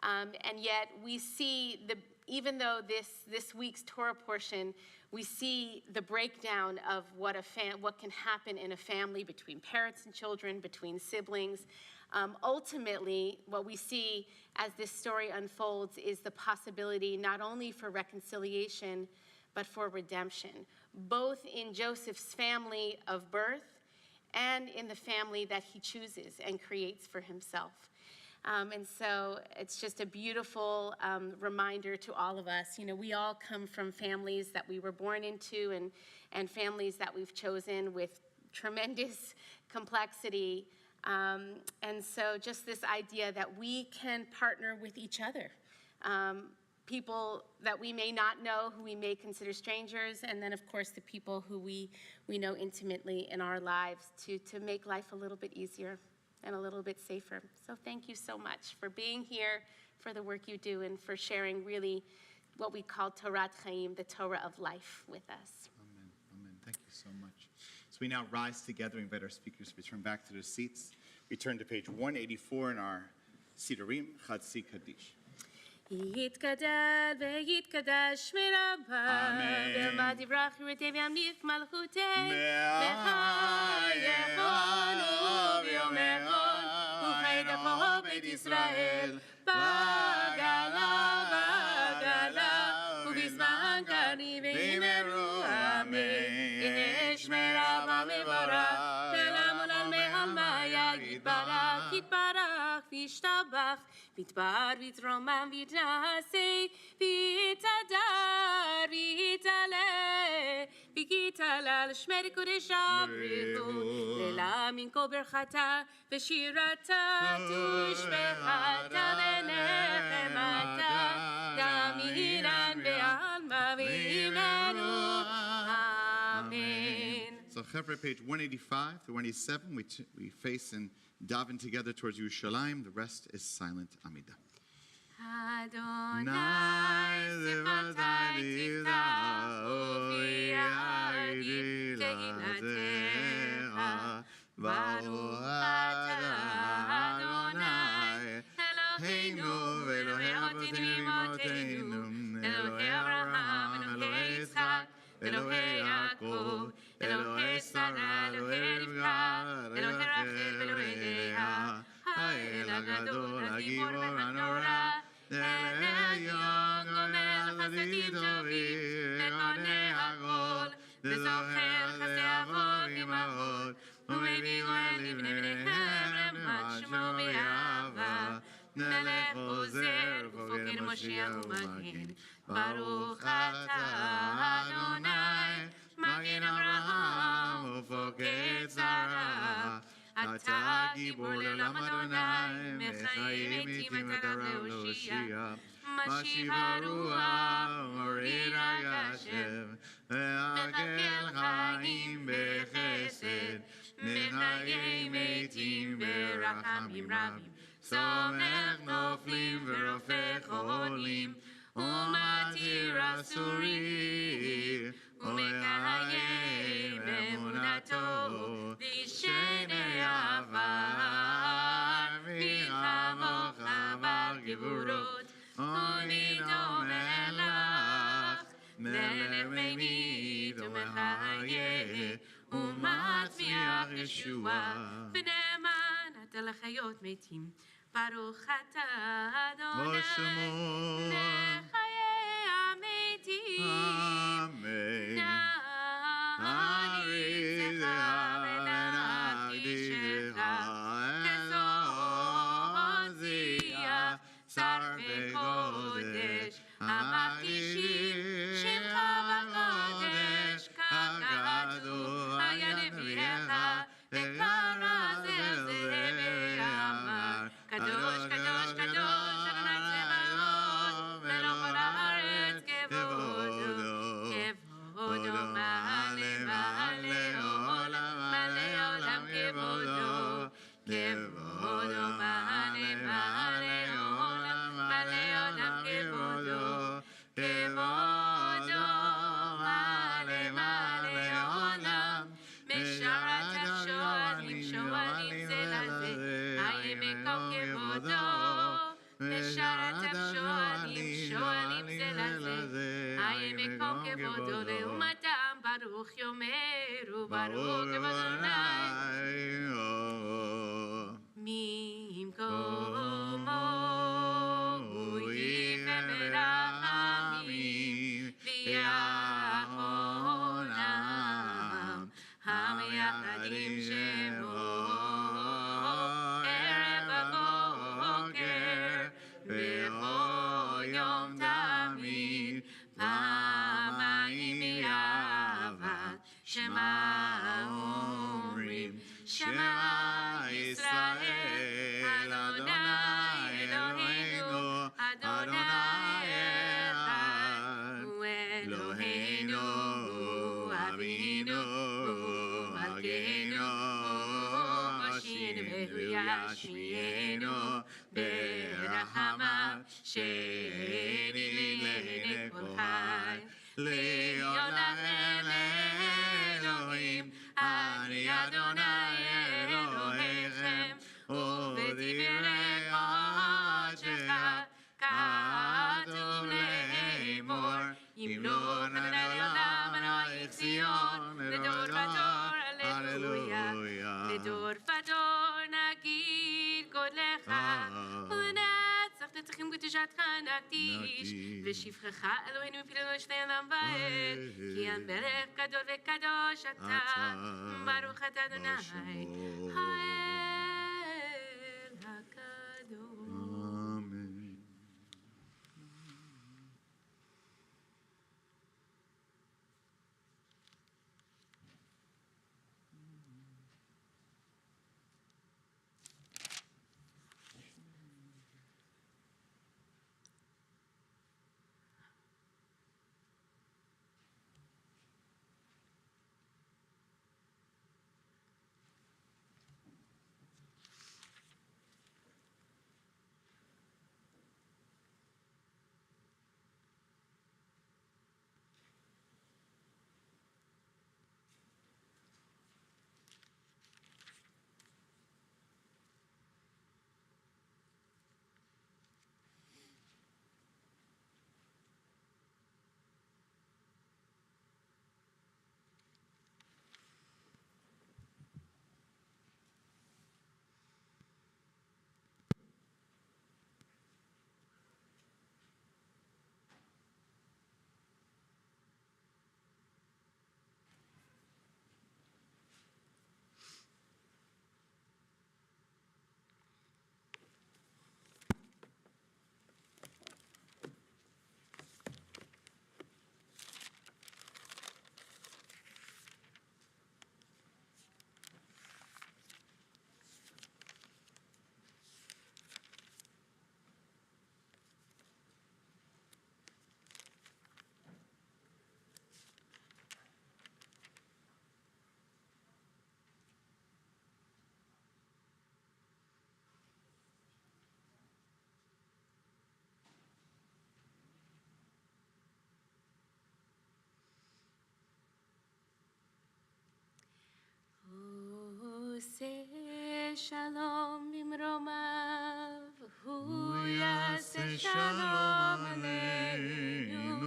And yet we see, even though this week's Torah portion, we see the breakdown of what can happen in a family between parents and children, between siblings. Ultimately, what we see as this story unfolds is the possibility not only for reconciliation, but for redemption, both in Joseph's family of birth and in the family that he chooses and creates for himself. And so it's just a beautiful reminder to all of us. We all come from families that we were born into and families that we've chosen with tremendous complexity. And so just this idea that we can partner with each other. People that we may not know, who we may consider strangers, and then of course the people who we know intimately in our lives to make life a little bit easier and a little bit safer. So thank you so much for being here, for the work you do, and for sharing really what we call Torah Chaim, the Torah of life, with us. Amen. Amen. Thank you so much. So we now rise together and invite our speakers to return back to their seats. We turn to page 184 in our Siddurim, Chatzi Kaddish. יתגדל ויתקדש מרבה, ולמד יברח ירדה וימליך מלכותי, מחייכון וביומכון, וחייתכו בית ישראל, בגלה ובזמן קריב וימרו, אמן. יש מרבה מבורך, שלמון על מהלמיה, יתברך, יתברך וישתבח, ויתבר ויתרומם ויתנשא, ויתהדר ויתעלה, ויתהלל שמי קודשה בריחו, לילה מן כל ברכתה ושירתה תושבחתה ונחמתה, גם אילן בעלמא ואימנו, אמן. So, Chevra, page 185 to 187, we face and daven together towards Yerushalayim. The rest is silent Amidah. Adonai simchatai tiftachu v'yardi tehilatecha, Baruch atah Adonai Eloheinu v'Elohei avotenu, Elohei Abraham, Elohei Yitzchak, Elohei Yaakov, Elohei Sarah, Elohei Rivka, Elohei Rachel, Elohei Leah, Ha'el HaGadol, HaGibor HaNorah, Eleh Hayom, Gomel Chasadim Tovim, Mekonei HaKol, ומגן. ברוך אתה אדוני, מגן אברהם ופוקד שרה. אתה גיבור לעולם אדוני, מחיה מתים אתה רב להושיע. משיב הרוח, מוריד הגשם, מעגל חיים בחסד, מחיי מתים ברחמים רבים, סומך נופלים ורופא חולים, ומתיר אסורים, ומקיים אמונתו, דשני עבר, מלחמוך בגבורות, ונידום מלך, מלך ממית ומחיה, ומצמיח ישועה, ונאמן אתה לחיות מתים. ברוך אתה אדוני, לחיי המתים. אמן. נעריצך ונקדישך, כזוזיה, שר וקודש, המקדישים שמך בקודש, כגדול היה נביאך, וקרא זל ואמר, קדוש, קדוש, קדוש, אדוני צבאות, מלך כל הארץ כבודו, כבודו מלא מלא עולם, מלא עולם כבודו, כבודו מלא מלא עולם, מלא עולם כבודו, כבודו מלא מלא עולם, משרתיו שואלים שואלים זה לזה, האם מקום כבודו, משרתיו שואלים שואלים זה לזה, האם מקום כבודו לעומתם, ברוך יאמרו, ברוך כבוד אדוני, ממקומו הוא יפה ברחמים, ויחונם, המייחדים שמו, ערב ובוקר, בכל יום תמיד, פעמיים יעבד, שמע אומרים, שמע ישראל, אדוני אלוהינו, אדוני אחד, הוא אלוהינו, הוא אבינו, הוא מלכנו, מושיענו והוא ישמיענו, ברחמיו שני לעיני כל חי, להיות לכם אלוהים, אני אדוני אלוהיכם, ובדברי קודשך כתוב לאמור, ימלוך אדוני לעולם אלוהי ציון, לדור ודור הללויה, לדור ודור נגיד גודלך, ולנצח נצחים קדושתך נקדיש, ושבחך אלוהינו מפילנו לשני עולם ועד, כי המלך גדול וקדוש אתה, ברוך אתה אדוני, האל הקדוש. שלום במרומיו, הוא יעשה שלום עלינו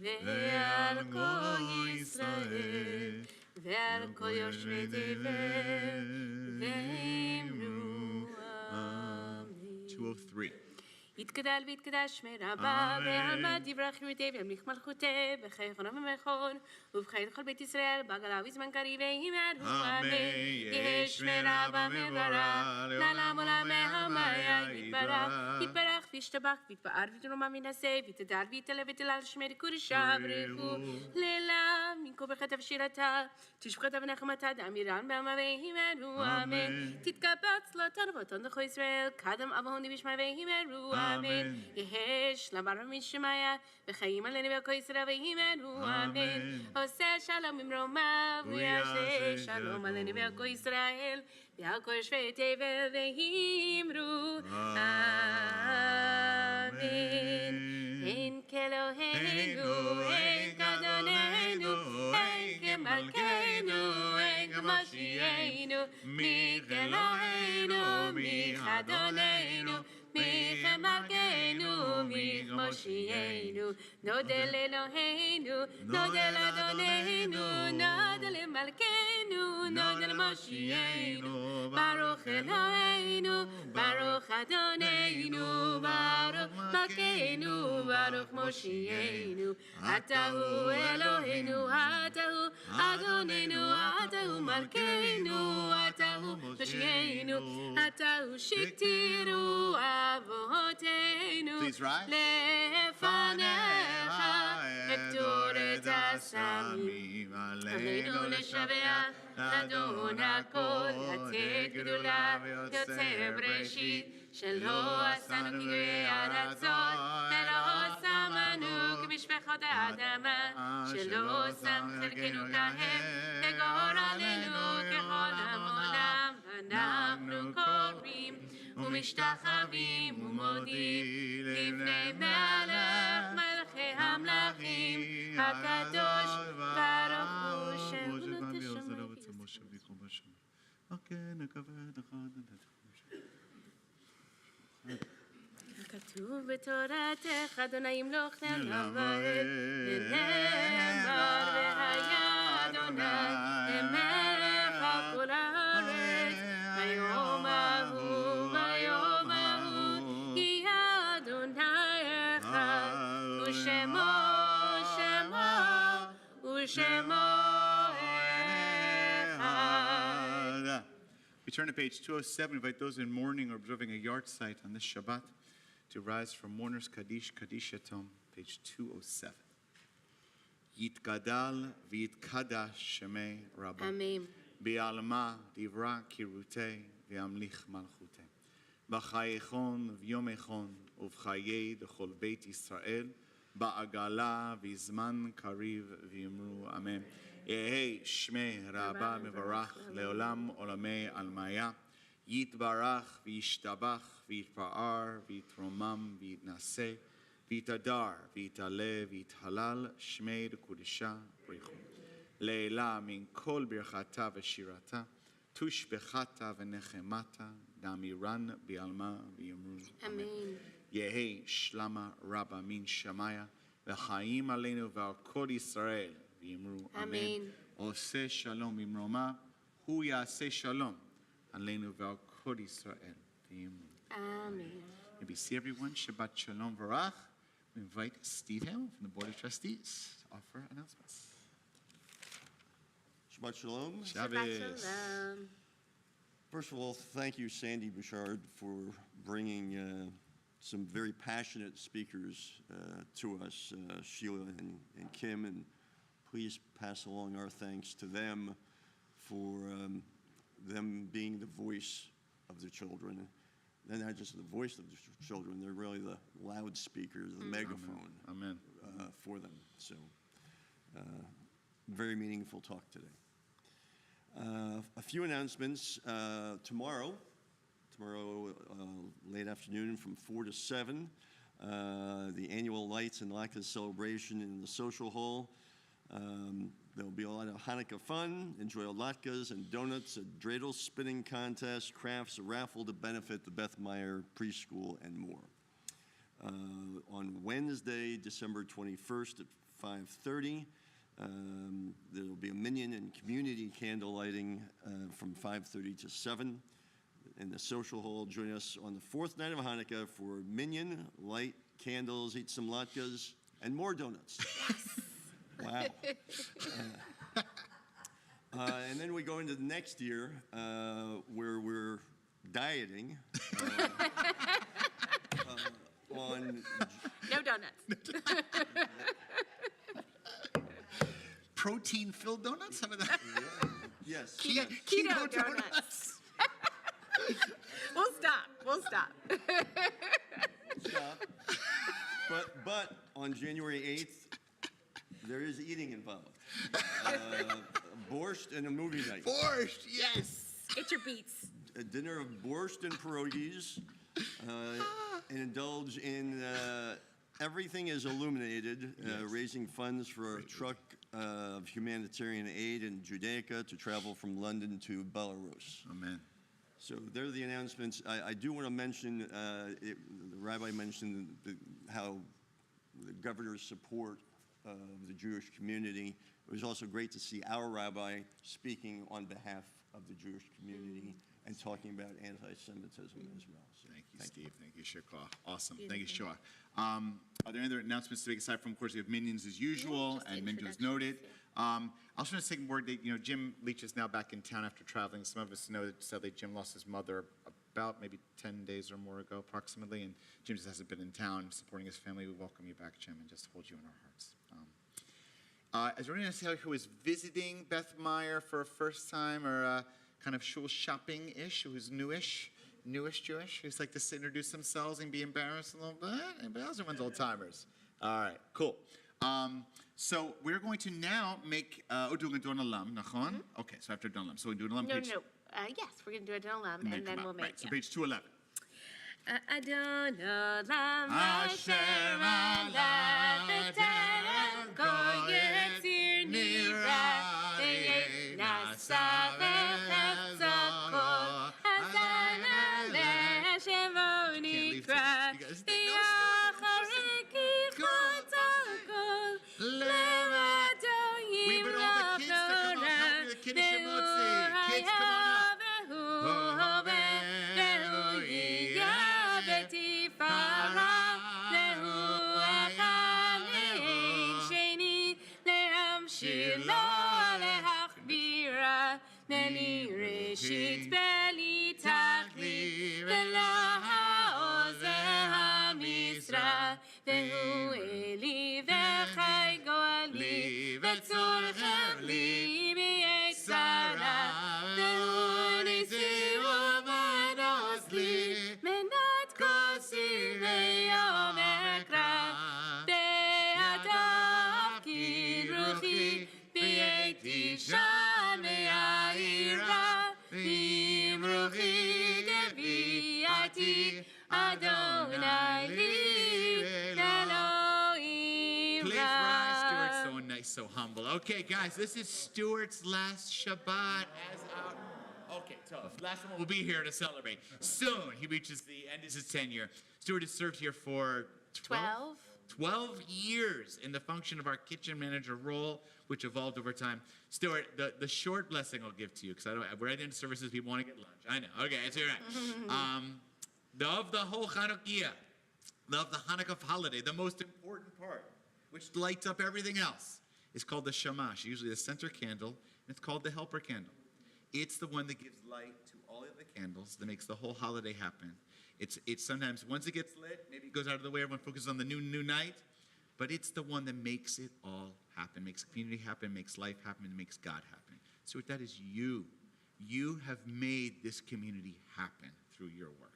ועל כל ישראל ועל כל יושבי תבל ואמרו אמן. 203. יתגדל ויתקדש שמי רבה, ועמד דברי חירותי וימליך מלכותי, בחיי חונם ומכון, ובחיי לכל בית ישראל, בעגלה ובזמן קריב, ויאמרו אמן. יהי שמי רבה מברך, לעולם עולמי המאיה יתברך, יתברך וישתבח, ויתפאר ויתרומם וינשא, ויתהדר ויתעלה ותהלל שמי קודשה ברכו, לעילם ינקו ברכתה ושירתה, תשבחתה ונחמתה, דאמירן בעלמא ויאמרו אמן. תתקבץ לאותנו ואותנו לכל ישראל, קדם אבהוני בשמי ויאמרו אמן. יהי שלום הרמי שמיה, וחיים עלינו ועל כל ישראל ויאמרו אמן. עושה שלום במרומיו, ויעשה שלום עלינו ועל כל ישראל, ועל כל יושבי תבל ואמרו אמן. אין כאלוהינו, אין כאדוננו, אין כמלכנו, אין כמושיענו, מי כאלוהינו, מי כאדוננו, מי כמלכנו, מי כמושיענו. נודה לאלוהינו, נודה לאדוננו, נודה למלכנו, נודה למושיענו. ברוך אלוהינו, ברוך אדוננו, ברוך מלכנו, ברוך מושיענו. אתה הוא אלוהינו, אתה הוא אדוננו, אתה הוא מלכנו, אתה הוא מושיענו, אתה הוא שתירו אבותינו. לפניך הקטורת הסמים, עלינו לשבח אדון הכל, לתת גדולה יוצא בראשית, שלא עשנו כגויי ארצות, ולא שמנו כמשפחות האדמה, שלא שם חלקנו כהם כגורלנו ככל עמונם, ואנחנו קוראים ומשתחווים ומודים לפני מלך מלכי המלכים הקדוש ברוך הוא שבונות כתוב בתורתך אדוני ימלוך לעולם ועד, ונאמר והיה אדוני למלך על כל הארץ, ביום ההוא ביום ההוא יהיה אדוני אחד, ושמו אחד. We turn to page 207. Invite those in mourning or observing a yard site on this Shabbat to rise from Mourners Kaddish Yatom, page 207. Yitgadal v'yitkadash shemei Rabba. Amen. Bi'alma divra kirutei v'yamlich malchutei. B'chayechon v'yomechon uv'chayei d'chol beit Yisrael ba'agala v'zman kariv v'yimru. Amen. Yehei shmei Rabba mevarach leolam olamei almaya. Yitbarach v'yishtabach v'yitpa'ar v'yitromam v'yitnaseh v'yitadar v'yitale v'yithalal shmei d'kudisha brichu. Leila min kol birchata v'shirata tushbechata v'nechemata damiran bi'alma v'yimru. Amen. Yehi shlama rabba min shamaya v'chaim aleinu v'al kol Yisrael v'yimru. Amen. Oseh shalom imroma hu yaseh shalom aleinu v'al kol Yisrael v'yimru. Amen. Maybe see everyone. Shabbat shalom varach. We invite Steve Hamill from the Board of Trustees to offer announcements. Shabbat shalom. Shabbat shalom. First of all, thank you, Sandy Bouchard, for bringing some very passionate speakers to us, Sheila and Kim, and please pass along our thanks to them for them being the voice of the children. They're not just the voice of the children, they're really the loudspeakers, the megaphone. Amen. For them. So, very meaningful talk today. A few announcements. Tomorrow, late afternoon from 4 to 7, the annual Lights and Latkes celebration in the social hall. There'll be a lot of Hanukkah fun. Enjoy latkes and donuts, a dreidel spinning contest, crafts, a raffle to benefit the Beth Meyer preschool, and more. On Wednesday, December 21st at 5:30, there will be a Minyan and community candle lighting from 5:30 to 7 in the social hall. Join us on the fourth night of Hanukkah for Minyan, light candles, eat some latkes, and more donuts. Wow. And then we go into the next year where we're dieting. On No donuts. Protein-filled donuts? How about that? Yes. Keto donuts. We'll stop. Stop. But on January 8th, there is eating involved. Borscht and a movie night. Borscht, yes. Get your beets. A dinner of borscht and pierogies, and indulge in everything is illuminated, raising funds for a truck of humanitarian aid in Judaica to travel from London to Belarus. Amen. So there are the announcements. I do want to mention, the rabbi mentioned how the governor's support of the Jewish community. It was also great to see our rabbi speaking on behalf of the Jewish community and talking about anti-Semitism as well. So, thank you, Steve. Thank you, Shikwa. Awesome. Thank you, Shua. Are there any other announcements to make aside from, of course, we have Minions as usual, and Minjas noted. I also want to take a word that, Jim Leach is now back in town after traveling. Some of us know that sadly Jim lost his mother about maybe 10 days or more ago, approximately, and Jim just hasn't been in town supporting his family. We welcome you back, Jim, and just hold you in our hearts. Is there anyone else who is visiting Beth Meyer for a first time or kind of shul shopping-ish, who's newish Jewish, who's like to introduce themselves and be embarrassed a little bit? Anybody else? Everyone's old-timers. All right, cool. So we're going to now make Udul Don Alam, nachon? Okay, so after Don Alam. So we do Don Alam page. No. Yes, we're going to do a Don Alam, and then we'll make it. So page 211. Adon Olam Asher Alav V'Terem Kol Yetzir Nira Nasa V'Chefzo Kol Hazan Aleh Shemo Nikra Yachari Kichot Kol Levado Yimrav Nora Ve'u Hayah Ve'u Neli Reshit Beli Tachli V'lo Ha'ozer HaMisra Ve'hu Eli V'chai Goali V'tzur Chavli B'yetzara Ve'hu Nisi U'manos Li Menat Kosi Ve'yom Ekra Be'adav Ki Ruchi B'yeti Sham Adonai Elohim. Please rise, Stuart. So nice, so humble. Okay, guys, this is Stuart's last Shabbat as our. Okay, tough. Last one will be here to celebrate. Soon he reaches the end of his tenure. Stuart has served here for 12 years in the function of our kitchen manager role, which evolved over time. Stuart, the short blessing I'll give to you, because we're at the end of services, people want to get lunch. I know. Okay, it's all right. Of the whole Hanukkah, of the Hanukkah holiday, the most important part, which lights up everything else, is called the shamash, usually the center candle, and it's called the helper candle. It's the one that gives light to all of the candles that makes the whole holiday happen. It's sometimes, once it gets lit, maybe it goes out of the way, everyone focuses on the new night, but it's the one that makes it all happen, makes community happen, makes life happen, and makes God happen. So that is you. You have made this community happen through your work.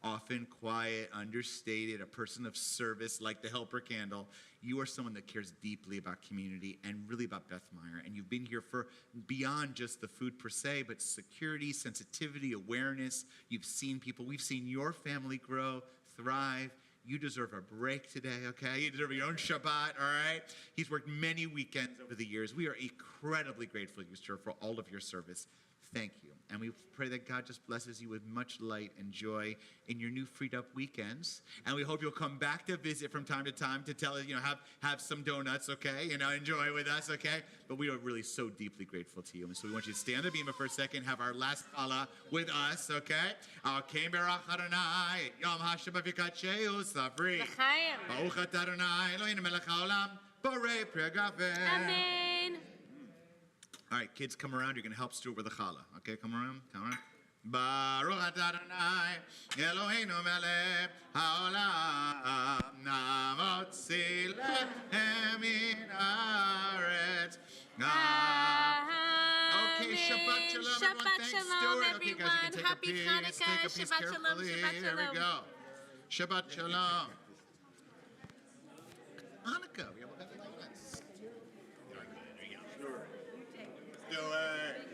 Often quiet, understated, a person of service like the helper candle. You are someone that cares deeply about community and really about Beth Meyer. And you've been here for beyond just the food per se, but security, sensitivity, awareness. You've seen people. We've seen your family grow, thrive. You deserve a break today, okay? You deserve your own Shabbat, all right? He's worked many weekends over the years. We are incredibly grateful, sir, for all of your service. Thank you. And we pray that God just blesses you with much light and joy in your new freed up weekends. And we hope you'll come back to visit from time to time to tell us, have some donuts, okay? Enjoy with us, okay? But we are really so deeply grateful to you. And so we want you to stay on the bima for a second, have our last challah with us, okay? Kein berach Adonai, Yom HaShabbat v'katsheu Savri. L'chaim. Baruch atah Adonai, Eloheinu melech haolam, borei pri hagafen. Amen. All right, kids, come around. You're going to help Stuart with the challah. Okay, come around. Baruch atah Adonai, Eloheinu melech haolam, namotzi lechem min haaretz. Okay, Shabbat Shalom, everyone. Shabbat Thanks, Shalom, Stuart. Okay, everyone. guys, you can take Happy a piece. Hanukkah. Take a piece Shabbat Shalom, carefully. Shabbat Here we Shalom. go. Shabbat Shalom. Hanukkah. We have a couple donuts. There you go. Stuart.